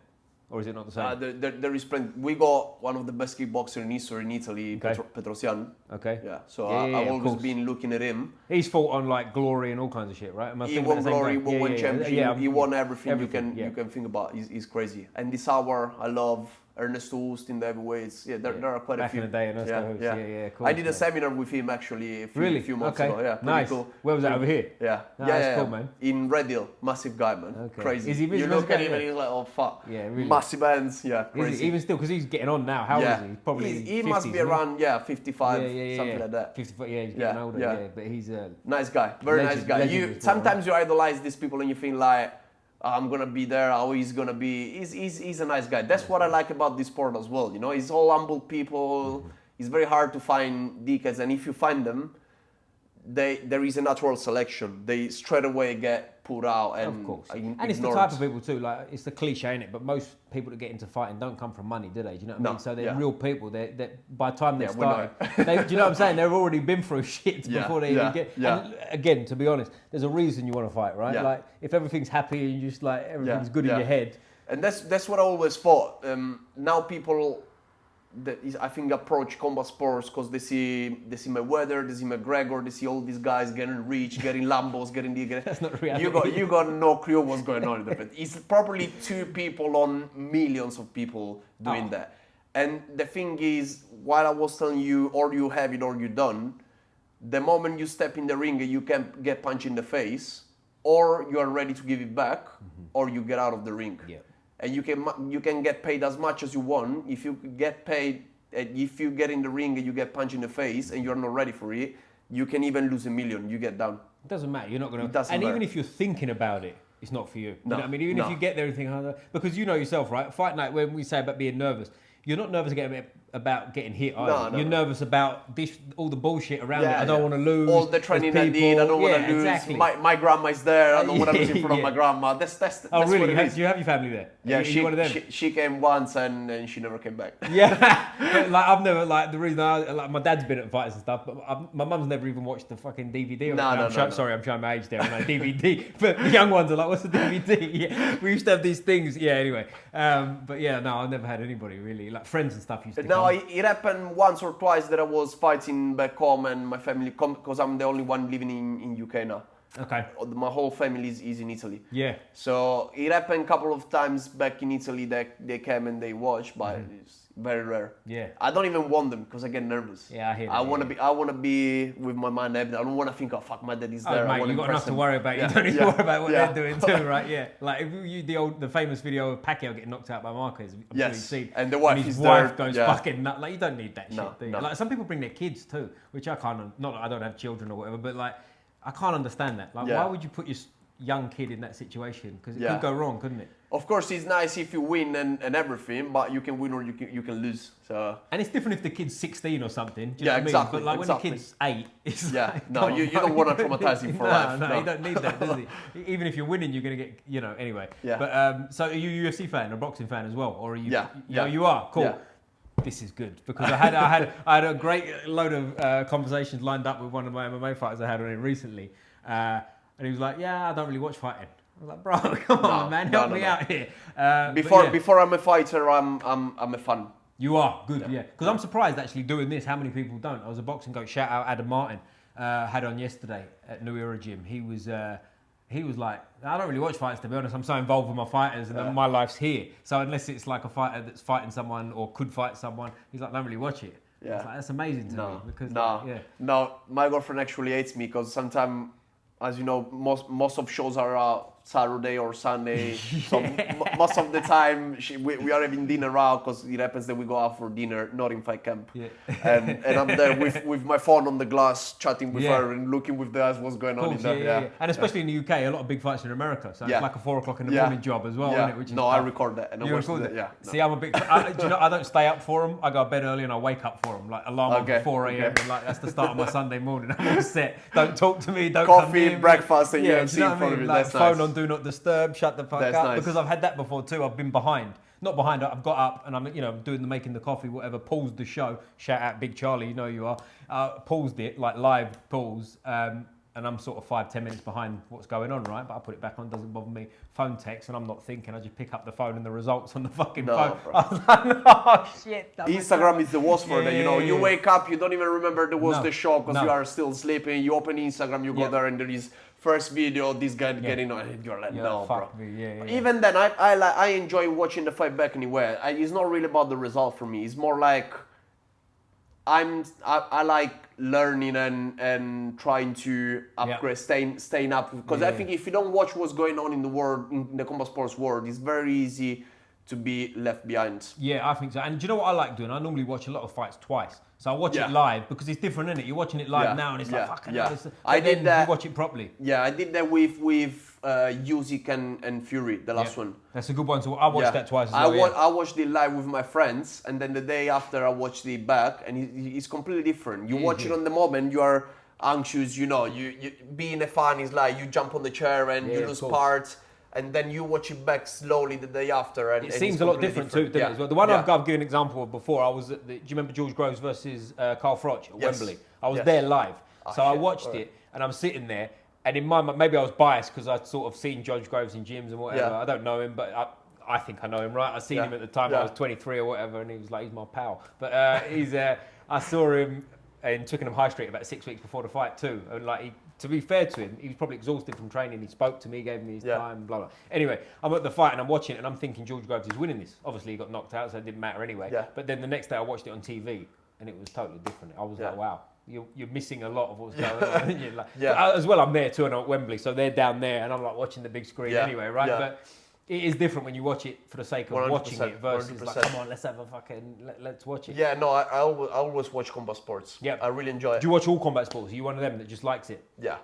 Or is it not the same? There is plenty. We got one of the best kickboxers in history in Italy, Petrosian. Okay. Yeah. So I've always been looking at him. He's fought on like Glory and all kinds of shit, right? He won Glory, he won championship, he won everything you can think about. He's crazy. And this hour, I love Ernesto Hust in the heavyweights. Yeah, there are quite a few. Back in the day, Ernesto Hust. Yeah, cool. I did a seminar with him actually a few months ago. Yeah, nice. Cool. Where was that, over here? Yeah. That's cool, man. In Red Hill, massive guy, man. Okay. Crazy. Is he you look at him and he's like, oh fuck. Yeah, really. Massive hands. Yeah, crazy. Is he, even still, because he's getting on now. How old is he? Probably he 50s, must be around 55, something like that. 55. Yeah, he's getting older. Yeah, but he's a nice guy. Very nice guy. Sometimes you idolize these people and you feel like, I'm gonna be there, how he's gonna be. He's a nice guy. That's what I like about this sport as well. He's all humble people. It's very hard to find dickheads, and if you find them, there is a natural selection. They straight away get put out and of course. And it's the type of people too. Like it's the cliche, innit? But most people that get into fighting don't come from money, do they? Do you know what I mean? So they're real people. They by the time they started, do you know what I'm saying? They've already been through shit before they even get. And again, to be honest, there's a reason you want to fight, right? Like if everything's happy and you just like everything's good in your head. And that's what I always thought. Now people, I think, approach combat sports because they see Mayweather, they see McGregor, they see all these guys getting rich, getting Lambos, getting the. That's not reality. You got no clue what's going on in the pit. It's probably 2 people on millions of people doing that. And the thing is, while I was telling you, or you have it or you don't, the moment you step in the ring, you can get punched in the face, or you are ready to give it back, or you get out of the ring. Yeah. And you can get paid as much as you want. If you get paid, if you get in the ring and you get punched in the face and you're not ready for it, you can even lose $1 million. You get down. It doesn't matter. You're not going to. And even if you're thinking about it, it's not for you. You know what I mean? Even if you get there and think, because you know yourself, right? Fight night, when we say about being nervous, you're not nervous about getting hit, are you? No. You're nervous about all the bullshit around it. Yeah, I don't want to lose. All the training I did, I don't want to lose. Exactly. My grandma is there, I don't want to lose in front of my grandma. That's oh, really? what it is. Do you have your family there? Yeah, you one of them? She came once and she never came back. Yeah, but like I've never the reason my dad's been at fights and stuff, but my mum's never even watched the fucking DVD. No. Sorry, I'm showing my age there. No DVD, but the young ones are like, what's the DVD? Yeah, we used to have these things. Yeah, anyway, but yeah, no, I've never had anybody really like friends and stuff used to. No, it happened once or twice that I was fighting back home and my family, because I'm the only one living in UK now. Okay. My whole family is in Italy. Yeah. So it happened a couple of times back in Italy that they came and they watched, but it's very rare. Yeah. I don't even want them because I get nervous. Yeah, I hear that. I want to be with my mind. I don't want to think, oh fuck, my dad is there. Mate, you've got enough to worry about. You don't need to worry about what they're doing too, right? Yeah. Like if you the famous video of Pacquiao getting knocked out by Marquez. I'm sure you've seen. And the wife and his is wife there. goes fucking nuts. Like you don't need that shit, do you? No. Like some people bring their kids too, which I can't. Not that I don't have children or whatever, but like I can't understand that. Like why would you put your young kid in that situation? Because it could go wrong, couldn't it? Of course, it's nice if you win and everything, but you can win or you can lose. So. And it's different if the kid's 16 or something. Do you know what exactly. I mean? But like when the kid's 8, it's like, no, you don't want to traumatize him for life. No, you don't need that, does he? Even if you're winning, you're gonna get, anyway. Yeah. But so are you a UFC fan or a boxing fan as well, or are you? Yeah. You are cool. Yeah. This is good because I had a great load of conversations lined up with one of my MMA fighters I had on it recently, and he was like, "Yeah, I don't really watch fighting." I was like, "Bro, come on, man, help me out here." Before I'm a fighter, I'm a fan. You are good, yeah. Because I'm surprised actually doing this. How many people don't? I was a boxing coach. Shout out Adam Martin. Had on yesterday at New Era Gym. He was like, I don't really watch fights to be honest. I'm so involved with my fighters and my life's here. So unless it's like a fighter that's fighting someone or could fight someone, he's like, I don't really watch it. Yeah, like, that's amazing to me because no, my girlfriend actually hates me because sometimes, as you know, most of shows are Saturday or Sunday. So most of the time we are having dinner out because it happens that we go out for dinner, not in fight camp. Yeah. And I'm there with my phone on the glass, chatting with her and looking with the eyes what's going on in there. Yeah. And especially in the UK, a lot of big fights in America. So it's like a 4 o'clock in the morning job as well, isn't it? Which is I record that. And you record it? Yeah. See, I'm a big... I don't stay up for them. I go to bed early and I wake up for them. Like alarm at 4 a.m. And like that's the start of my Sunday morning. I'm all set. Don't talk to me. Don't coffee, come near me. breakfast, and UFC in front of you. Like That's phone nice. on do not disturb. Shut the fuck up. Nice. Because I've had that before too. I've been behind. Not behind. I've got up and I'm making the coffee, whatever. Paused the show. Shout out Big Charlie. You know you are. Paused it like live pause. And I'm sort of 5-10 minutes behind what's going on, right? But I put it back on, doesn't bother me. Phone text, and I'm not thinking. I just pick up the phone and the results on the fucking phone. Bro. I was like, oh shit. Instagram is the worst for that. You wake up, you don't even remember there was the show because you are still sleeping. You open Instagram, you go there, and there is first video, this guy getting on, and you're like, no, bro. Even then, I enjoy watching the fight back anyway. It's not really about the result for me. It's more like I like learning and trying to upgrade, staying up. Because I think if you don't watch what's going on in the world, in the combat sports world, it's very easy to be left behind. Yeah, I think so. And do you know what I like doing? I normally watch a lot of fights twice. So I watch it live because it's different, isn't it? You're watching it live now and it's like, fucking hell. I did that. You watch it properly. Yeah, I did that with Usyk and Fury, the last one. That's a good one. So I watched that twice as well. I watched it live with my friends, and then the day after I watched it back, and it's completely different. You watch it on the moment, you are anxious, you being a fan is like you jump on the chair and you lose parts. And then you watch it back slowly the day after, and it seems a lot different too, doesn't it? As well. The one I've given an example of before, I was at do you remember George Groves versus Carl Froch at Wembley? I was there live, so I watched it, and I'm sitting there, and in my mind, maybe I was biased because I'd sort of seen George Groves in gyms and whatever. I don't know him, but I think I know him, right? I seen him at the time I was 23 or whatever, and he was like, he's my pal. But I saw him in Twickenham High Street about 6 weeks before the fight too, and like to be fair to him, he was probably exhausted from training. He spoke to me, gave me his time, blah, blah. Anyway, I'm at the fight and I'm watching it and I'm thinking George Groves is winning this. Obviously, he got knocked out, so it didn't matter anyway. Yeah. But then the next day I watched it on TV and it was totally different. I was like, wow, you're missing a lot of what's going on. You're like, as well, I'm there too, and I'm at Wembley, so they're down there and I'm like watching the big screen anyway, right? But it is different when you watch it for the sake of watching it versus 100%. Like, come on, let's have a fucking, let's watch it. Yeah, no, I always watch combat sports. Yeah. I really enjoy it. Do you watch all combat sports? Are you one of them that just likes it? Yeah.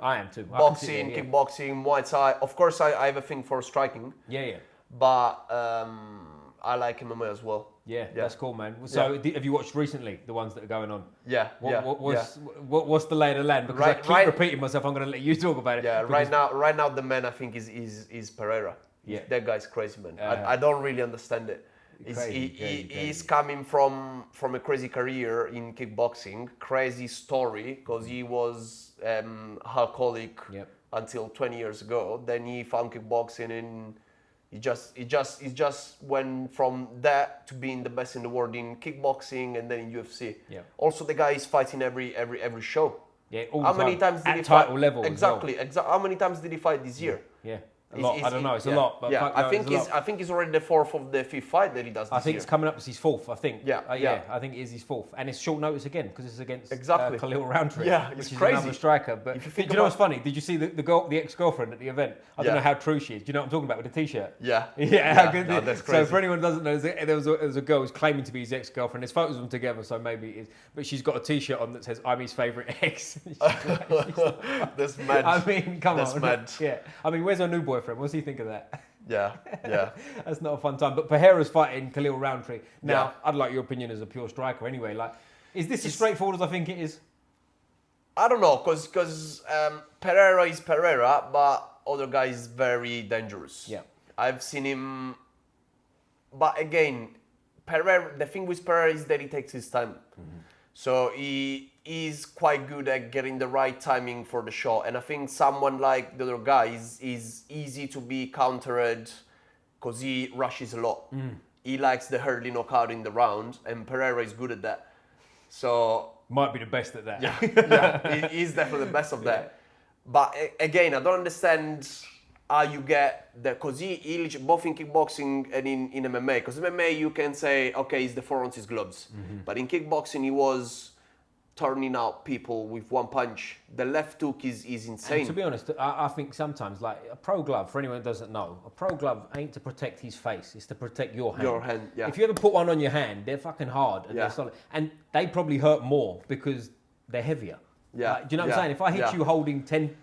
I am too. Boxing, kickboxing, Muay Thai. Of course, I have a thing for striking. Yeah. But I like MMA as well. Yeah, that's cool, man. So, have you watched recently the ones that are going on? Yeah, What's the lay of the land? Because I keep repeating myself. I'm going to let you talk about it. Yeah, right now, the man I think is Pereira. Yeah, that guy's crazy, man. I don't really understand it. He's coming from a crazy career in kickboxing, crazy story because he was alcoholic until 20 years ago. Then he found kickboxing and he just went from that to being the best in the world in kickboxing and then in UFC. Yeah. Also, the guy is fighting every show. Yeah, all the time. How many times did he fight? At title fight? level. Exactly. How many times did he fight this year? Yeah. A lot. I don't know. It's a lot. But I think it's already the fourth of the fifth fight that he does this I think year. it's coming up as his fourth, I think. Yeah. I think it is his fourth. And it's short notice again because it's against Khalil Roundtree. Yeah, it's crazy. Another striker. But do you know what's funny? Did you see the ex-girlfriend at the event? I don't know how true she is. Do you know what I'm talking about with the T-shirt? Yeah. How good that's crazy. So for anyone who doesn't know, there was a girl who's claiming to be his ex-girlfriend. There's photos of them together, so maybe it is. But she's got a T-shirt on that says, "I'm his favourite ex." That's mad. I mean, come on. That's mad. Yeah. I mean, where's her new boyfriend? What's he think of that? Yeah. That's not a fun time. But Pereira's fighting Khalil Roundtree. Now, I'd like your opinion as a pure striker anyway. Like, is this as straightforward as I think it is? I don't know, because Pereira is Pereira, but other guy is very dangerous. Yeah. I've seen him, but again, Pereira. The thing with Pereira is that he takes his time. Mm-hmm. So he is quite good at getting the right timing for the shot. And I think someone like the other guy is easy to be countered because he rushes a lot. Mm. He likes the early knockout in the round, and Pereira is good at that. So might be the best at that. Yeah, he's definitely the best of that. But again, I don't understand how you get that, because he both in kickboxing and in MMA. Because MMA, you can say, okay, he's the 4 ounces gloves. Mm-hmm. But in kickboxing, he was turning out people with one punch. The left hook is insane. And to be honest, I think sometimes, like a pro glove, for anyone who doesn't know, a pro glove ain't to protect his face, it's to protect your hand. Your hand, yeah. If you ever put one on your hand, they're fucking hard and they're solid. And they probably hurt more because they're heavier. Yeah. Like, do you know what I'm saying? If I hit you holding 10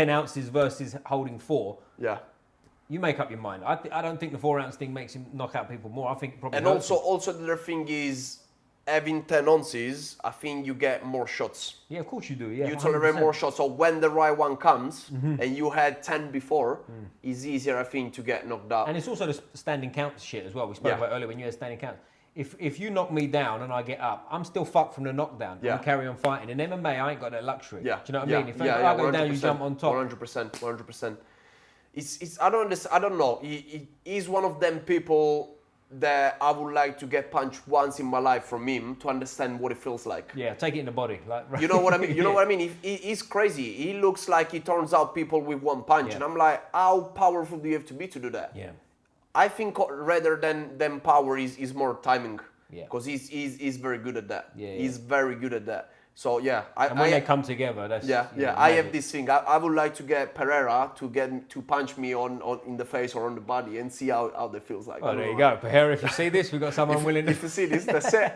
ounces versus holding 4, you make up your mind. I don't think the 4 ounce thing makes him knock out people more. I think it probably hurts also the other thing is, having 10 ounces, I think you get more shots. Yeah, of course you do. Yeah, you tolerate more shots. So when the right one comes, and you had 10 before, it's easier, I think, to get knocked out. And it's also the standing count shit as well. We spoke about earlier when you had standing count. If you knock me down and I get up, I'm still fucked from the knockdown. Yeah. And carry on fighting. In MMA, I ain't got that luxury. Yeah. Do you know what I mean? If I go down, you jump on top. 100%. I don't know. He's one of them people that I would like to get punched once in my life from him to understand what it feels like. Yeah, take it in the body. You know what I mean? You know what I mean? He's crazy. He looks like he turns out people with one punch. And I'm like, how powerful do you have to be to do that? Yeah. I think rather than power is more timing. Yeah. Because he's very good at that. Yeah. He's very good at that. So yeah, and when they come together, that's I have this thing. I would like to get Pereira to punch me on in the face or on the body and see how that feels like. Oh, there you go, Pereira. If you see this, we've got someone willing. If you see this, that's it.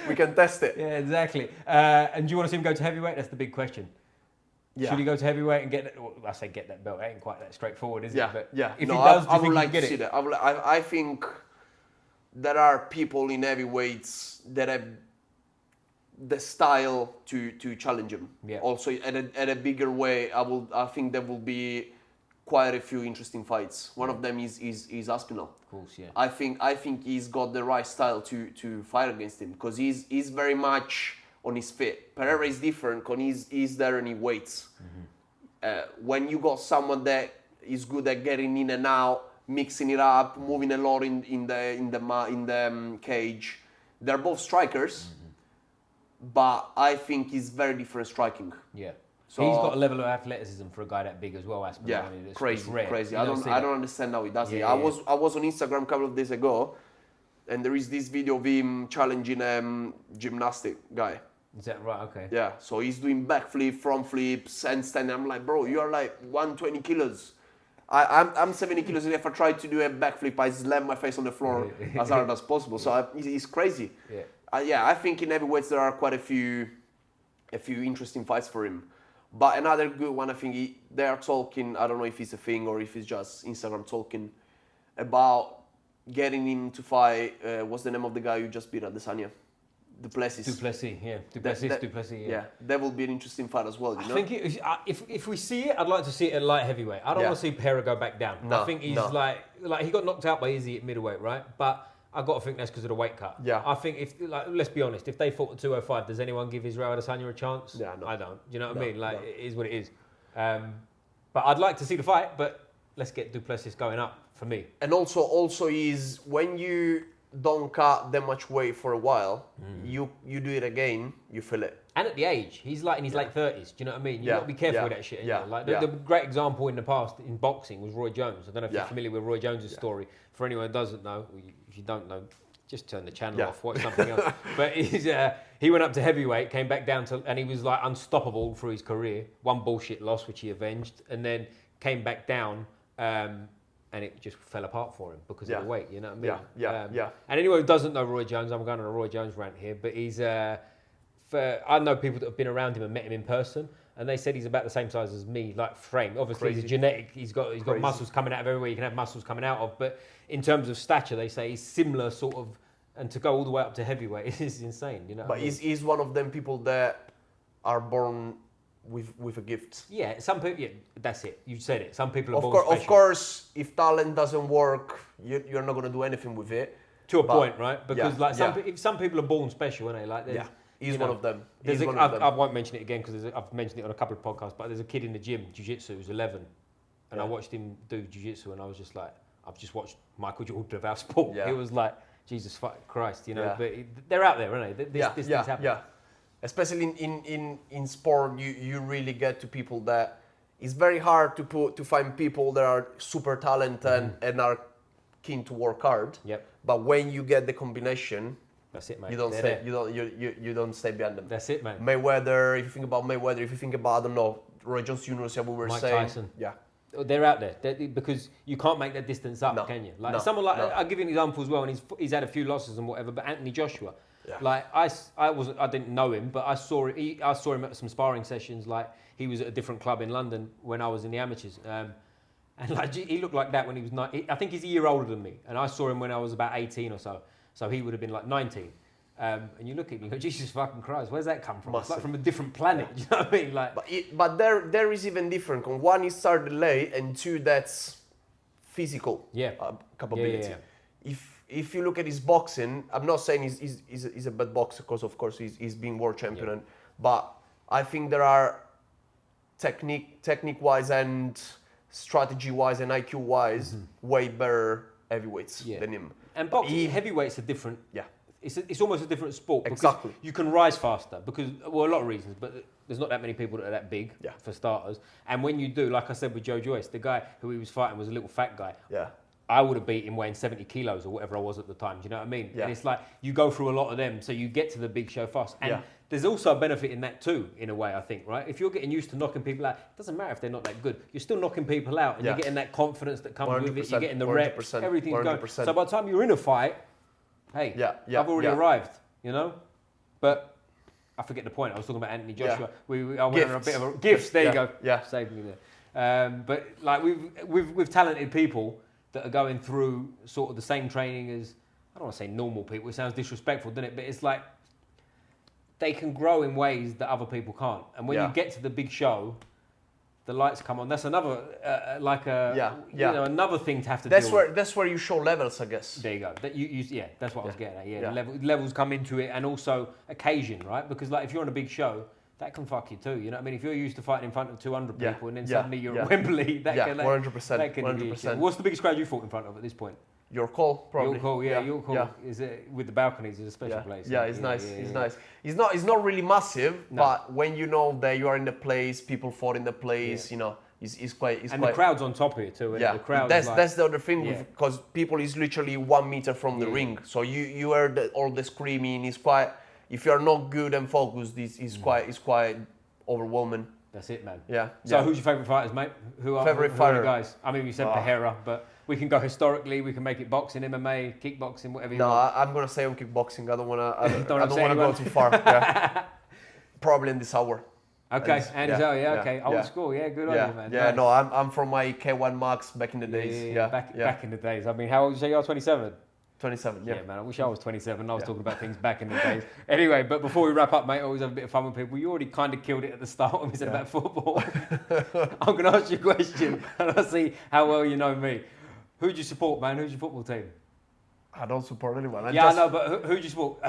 We can test it. Yeah, exactly. And do you want to see him go to heavyweight? That's the big question. Yeah. Should he go to heavyweight and get that? Well, I say get that belt. It ain't quite that straightforward, is it? But if he does, I would like to see that. I think there are people in heavyweights that have the style to challenge him. Yeah. Also, at a bigger way, I think there will be quite a few interesting fights. One of them is Aspinall. Of course, yeah. I think he's got the right style to fight against him, because he's very much on his feet. Pereira is different because he's there and he waits. Mm-hmm. When you got someone that is good at getting in and out, mixing it up, moving a lot in the cage, they're both strikers. Mm-hmm. But I think he's very different striking. Yeah. So he's got a level of athleticism for a guy that big as well. Yeah, crazy. I don't understand how he does it. I was on Instagram a couple of days ago, and there is this video of him challenging gymnastic guy. Is that right? Okay. Yeah. So he's doing backflip, front flips, handstand. I'm like, bro, you are like 120 kilos. I'm 70 kilos, and if I try to do a backflip, I slam my face on the floor as hard as possible. So he's crazy. Yeah. I think in heavyweights there are quite a few interesting fights for him. But another good one, I think they are talking, I don't know if it's a thing or if it's just Instagram talking about getting him to fight. What's the name of the guy you just beat at Desania? Duplessis. Duplessis, yeah. Duplessis, yeah. That will be an interesting fight as well. You know? I think if we see it, I'd like to see it at light heavyweight. I don't want to see Pereira go back down. No, I think he's like he got knocked out by Izzy at middleweight, right? But I got to think that's because of the weight cut. Yeah. I think let's be honest, if they fought at 205, does anyone give Israel Adesanya a chance? Yeah, no. I don't. You know what I mean? It is what it is. But I'd like to see the fight, but let's get Duplessis going up for me. And also is when you don't cut that much weight for a while, you do it again, you feel it. And at the age, he's like in his late 30s. Do you know what I mean? You've got to be careful with that shit. The great example in the past in boxing was Roy Jones. I don't know if you're familiar with Roy Jones' story. For anyone who doesn't know, if you don't know, just turn the channel off, watch something else. But he went up to heavyweight, came back down to, and he was like unstoppable through his career. One bullshit loss, which he avenged, and then came back down. And it just fell apart for him because of the weight, you know what I mean? And anyone who doesn't know Roy Jones, I'm going on a Roy Jones rant here, but he's, I know people that have been around him and met him in person, and they said he's about the same size as me, like frame. Obviously, he's a genetic, he's got muscles coming out of everywhere you can have muscles coming out of, but in terms of stature, they say he's similar sort of, and to go all the way up to heavyweight is insane, you know? But he's one of them people that are born with a gift. Yeah, some people. Yeah, that's it. You said it. Some people are born special. Of course, if talent doesn't work, you're not going to do anything with it. To a point, right? Because some people are born special, aren't they? Like, he's one of them. I won't mention it again because I've mentioned it on a couple of podcasts. But there's a kid in the gym, jiu-jitsu, who's 11, and I watched him do jiu-jitsu, and I was just like, I've just watched Michael Jordan of our sport. It was like, Jesus Christ, you know. But they're out there, aren't they? This thing's happening. Yeah. Especially in sport, you really get to people that it's very hard to find people that are super talented and are keen to work hard. Yep. But when you get the combination, that's it, mate. You don't stay. You don't stay behind them. That's it, man. Mayweather. If you think about Mayweather, if you think about I don't know Roy Jones Jr. We were Mike saying. Tyson. Yeah. They're out there because you can't make that distance up, can you? Like someone like I'll give you an example as well, and he's had a few losses and whatever. But Anthony Joshua. Yeah. Like I didn't know him, but I saw him at some sparring sessions. Like he was at a different club in London when I was in the amateurs, and like he looked like that when he was I think he's a year older than me, and I saw him when I was about 18 or so. So he would have been like 19. And you look at him and go, Jesus fucking Christ, where's that come from? It's like from a different planet. You know what I mean? Like, but there is even different. One is start delay, and two that's physical capability. Yeah. If you look at his boxing, I'm not saying he's a bad boxer because of course he's being world champion, but I think there are technique wise and strategy wise and IQ wise way better heavyweights than him. And boxing heavyweights are different. Yeah. It's almost a different sport because exactly. You can rise faster because a lot of reasons, but there's not that many people that are that big for starters. And when you do, like I said with Joe Joyce, the guy who he was fighting was a little fat guy. Yeah. I would have beat him weighing 70 kilos or whatever I was at the time. Do you know what I mean? Yeah. And it's like you go through a lot of them, so you get to the big show fast. And there's also a benefit in that too, in a way, I think, right? If you're getting used to knocking people out, it doesn't matter if they're not that good. You're still knocking people out and you're getting that confidence that comes with it. You're getting the reps, everything's 100%. Going. So by the time you're in a fight, hey, I've already arrived, you know? But I forget the point. I was talking about Anthony Joshua. I went on a bit of a... Gifts, there you go. Yeah. Saved me there. But like we've talented people that are going through sort of the same training as, I don't want to say normal people, it sounds disrespectful, doesn't it? But it's like, they can grow in ways that other people can't. And when you get to the big show, the lights come on. That's another, another thing to have to deal with. That's where you show levels, I guess. There you go. That's what I was getting at. Yeah. Levels come into it, and also occasion, right? Because like if you're on a big show, that can fuck you too. You know what I mean? If you're used to fighting in front of 200 people and then suddenly you're at Wembley, that can 100%. 100%. What's the biggest crowd you fought in front of at this point? Your call, probably. Your call. Yeah. Is it with the balconies? Is a special place. Yeah, it's nice. It's nice. It's not really massive, but when you know that you are in the place, people fought in the place, you know, it's quite. The crowd's on top of it too. Yeah, the crowd. That's the other thing because people is literally 1 meter from the ring, so you hear all the screaming. It's quite. If you're not good and focused, it's quite overwhelming. That's it, man. Yeah. So who's your favourite fighters, mate? Who are the guys? I mean, we said Pereira, but we can go historically. We can make it boxing, MMA, kickboxing, whatever you want. No, I'm gonna say on kickboxing. I don't wanna go too far. Yeah. Probably in this hour. Okay, and okay, old school, good on you, man. Yeah, nice. no, I'm from my K1 Max back in the days. Back in the days. I mean, how old did you say you are? 27? 27, yeah. Yeah, man, I wish I was 27. I was talking about things back in the days. Anyway, but before we wrap up, mate, I always have a bit of fun with people. You already kind of killed it at the start when we said about football. I'm going to ask you a question, and I'll see how well you know me. Who do you support, man? Who's your football team? I don't support anyone. I know, but who do you support?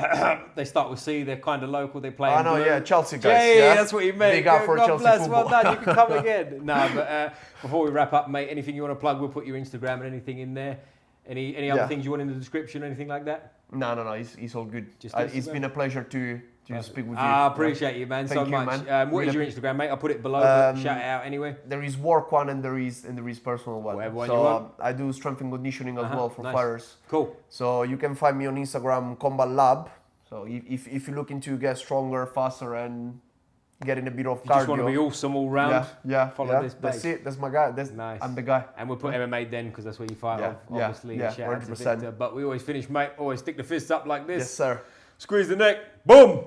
They start with C, they're kind of local, they play in blue. Chelsea guys. Yeah, that's what you meant. Big up for God Chelsea bless, football. well done, you can come again. No, but before we wrap up, mate, anything you want to plug, we'll put your Instagram and anything in there. Any other things you want in the description, anything like that? No, it's all good. It's been a pleasure to speak with you. I appreciate you, man, so much. Man. What is your Instagram, mate? I'll put it below, but shout it out anyway. There is work one and there is personal one. Whatever one you want. I do strength and conditioning as well for fighters. Cool. So you can find me on Instagram, Combat Lab. So if you're looking to get stronger, faster, and getting a bit of cardio. You just want to be awesome all round. Follow this base. That's it. That's my guy. Nice. I'm the guy. And we'll put MMA then because that's where you fight off, obviously. Yeah, shout out to 100%. Victor. But we always finish, mate. Always stick the fists up like this. Yes, sir. Squeeze the neck. Boom.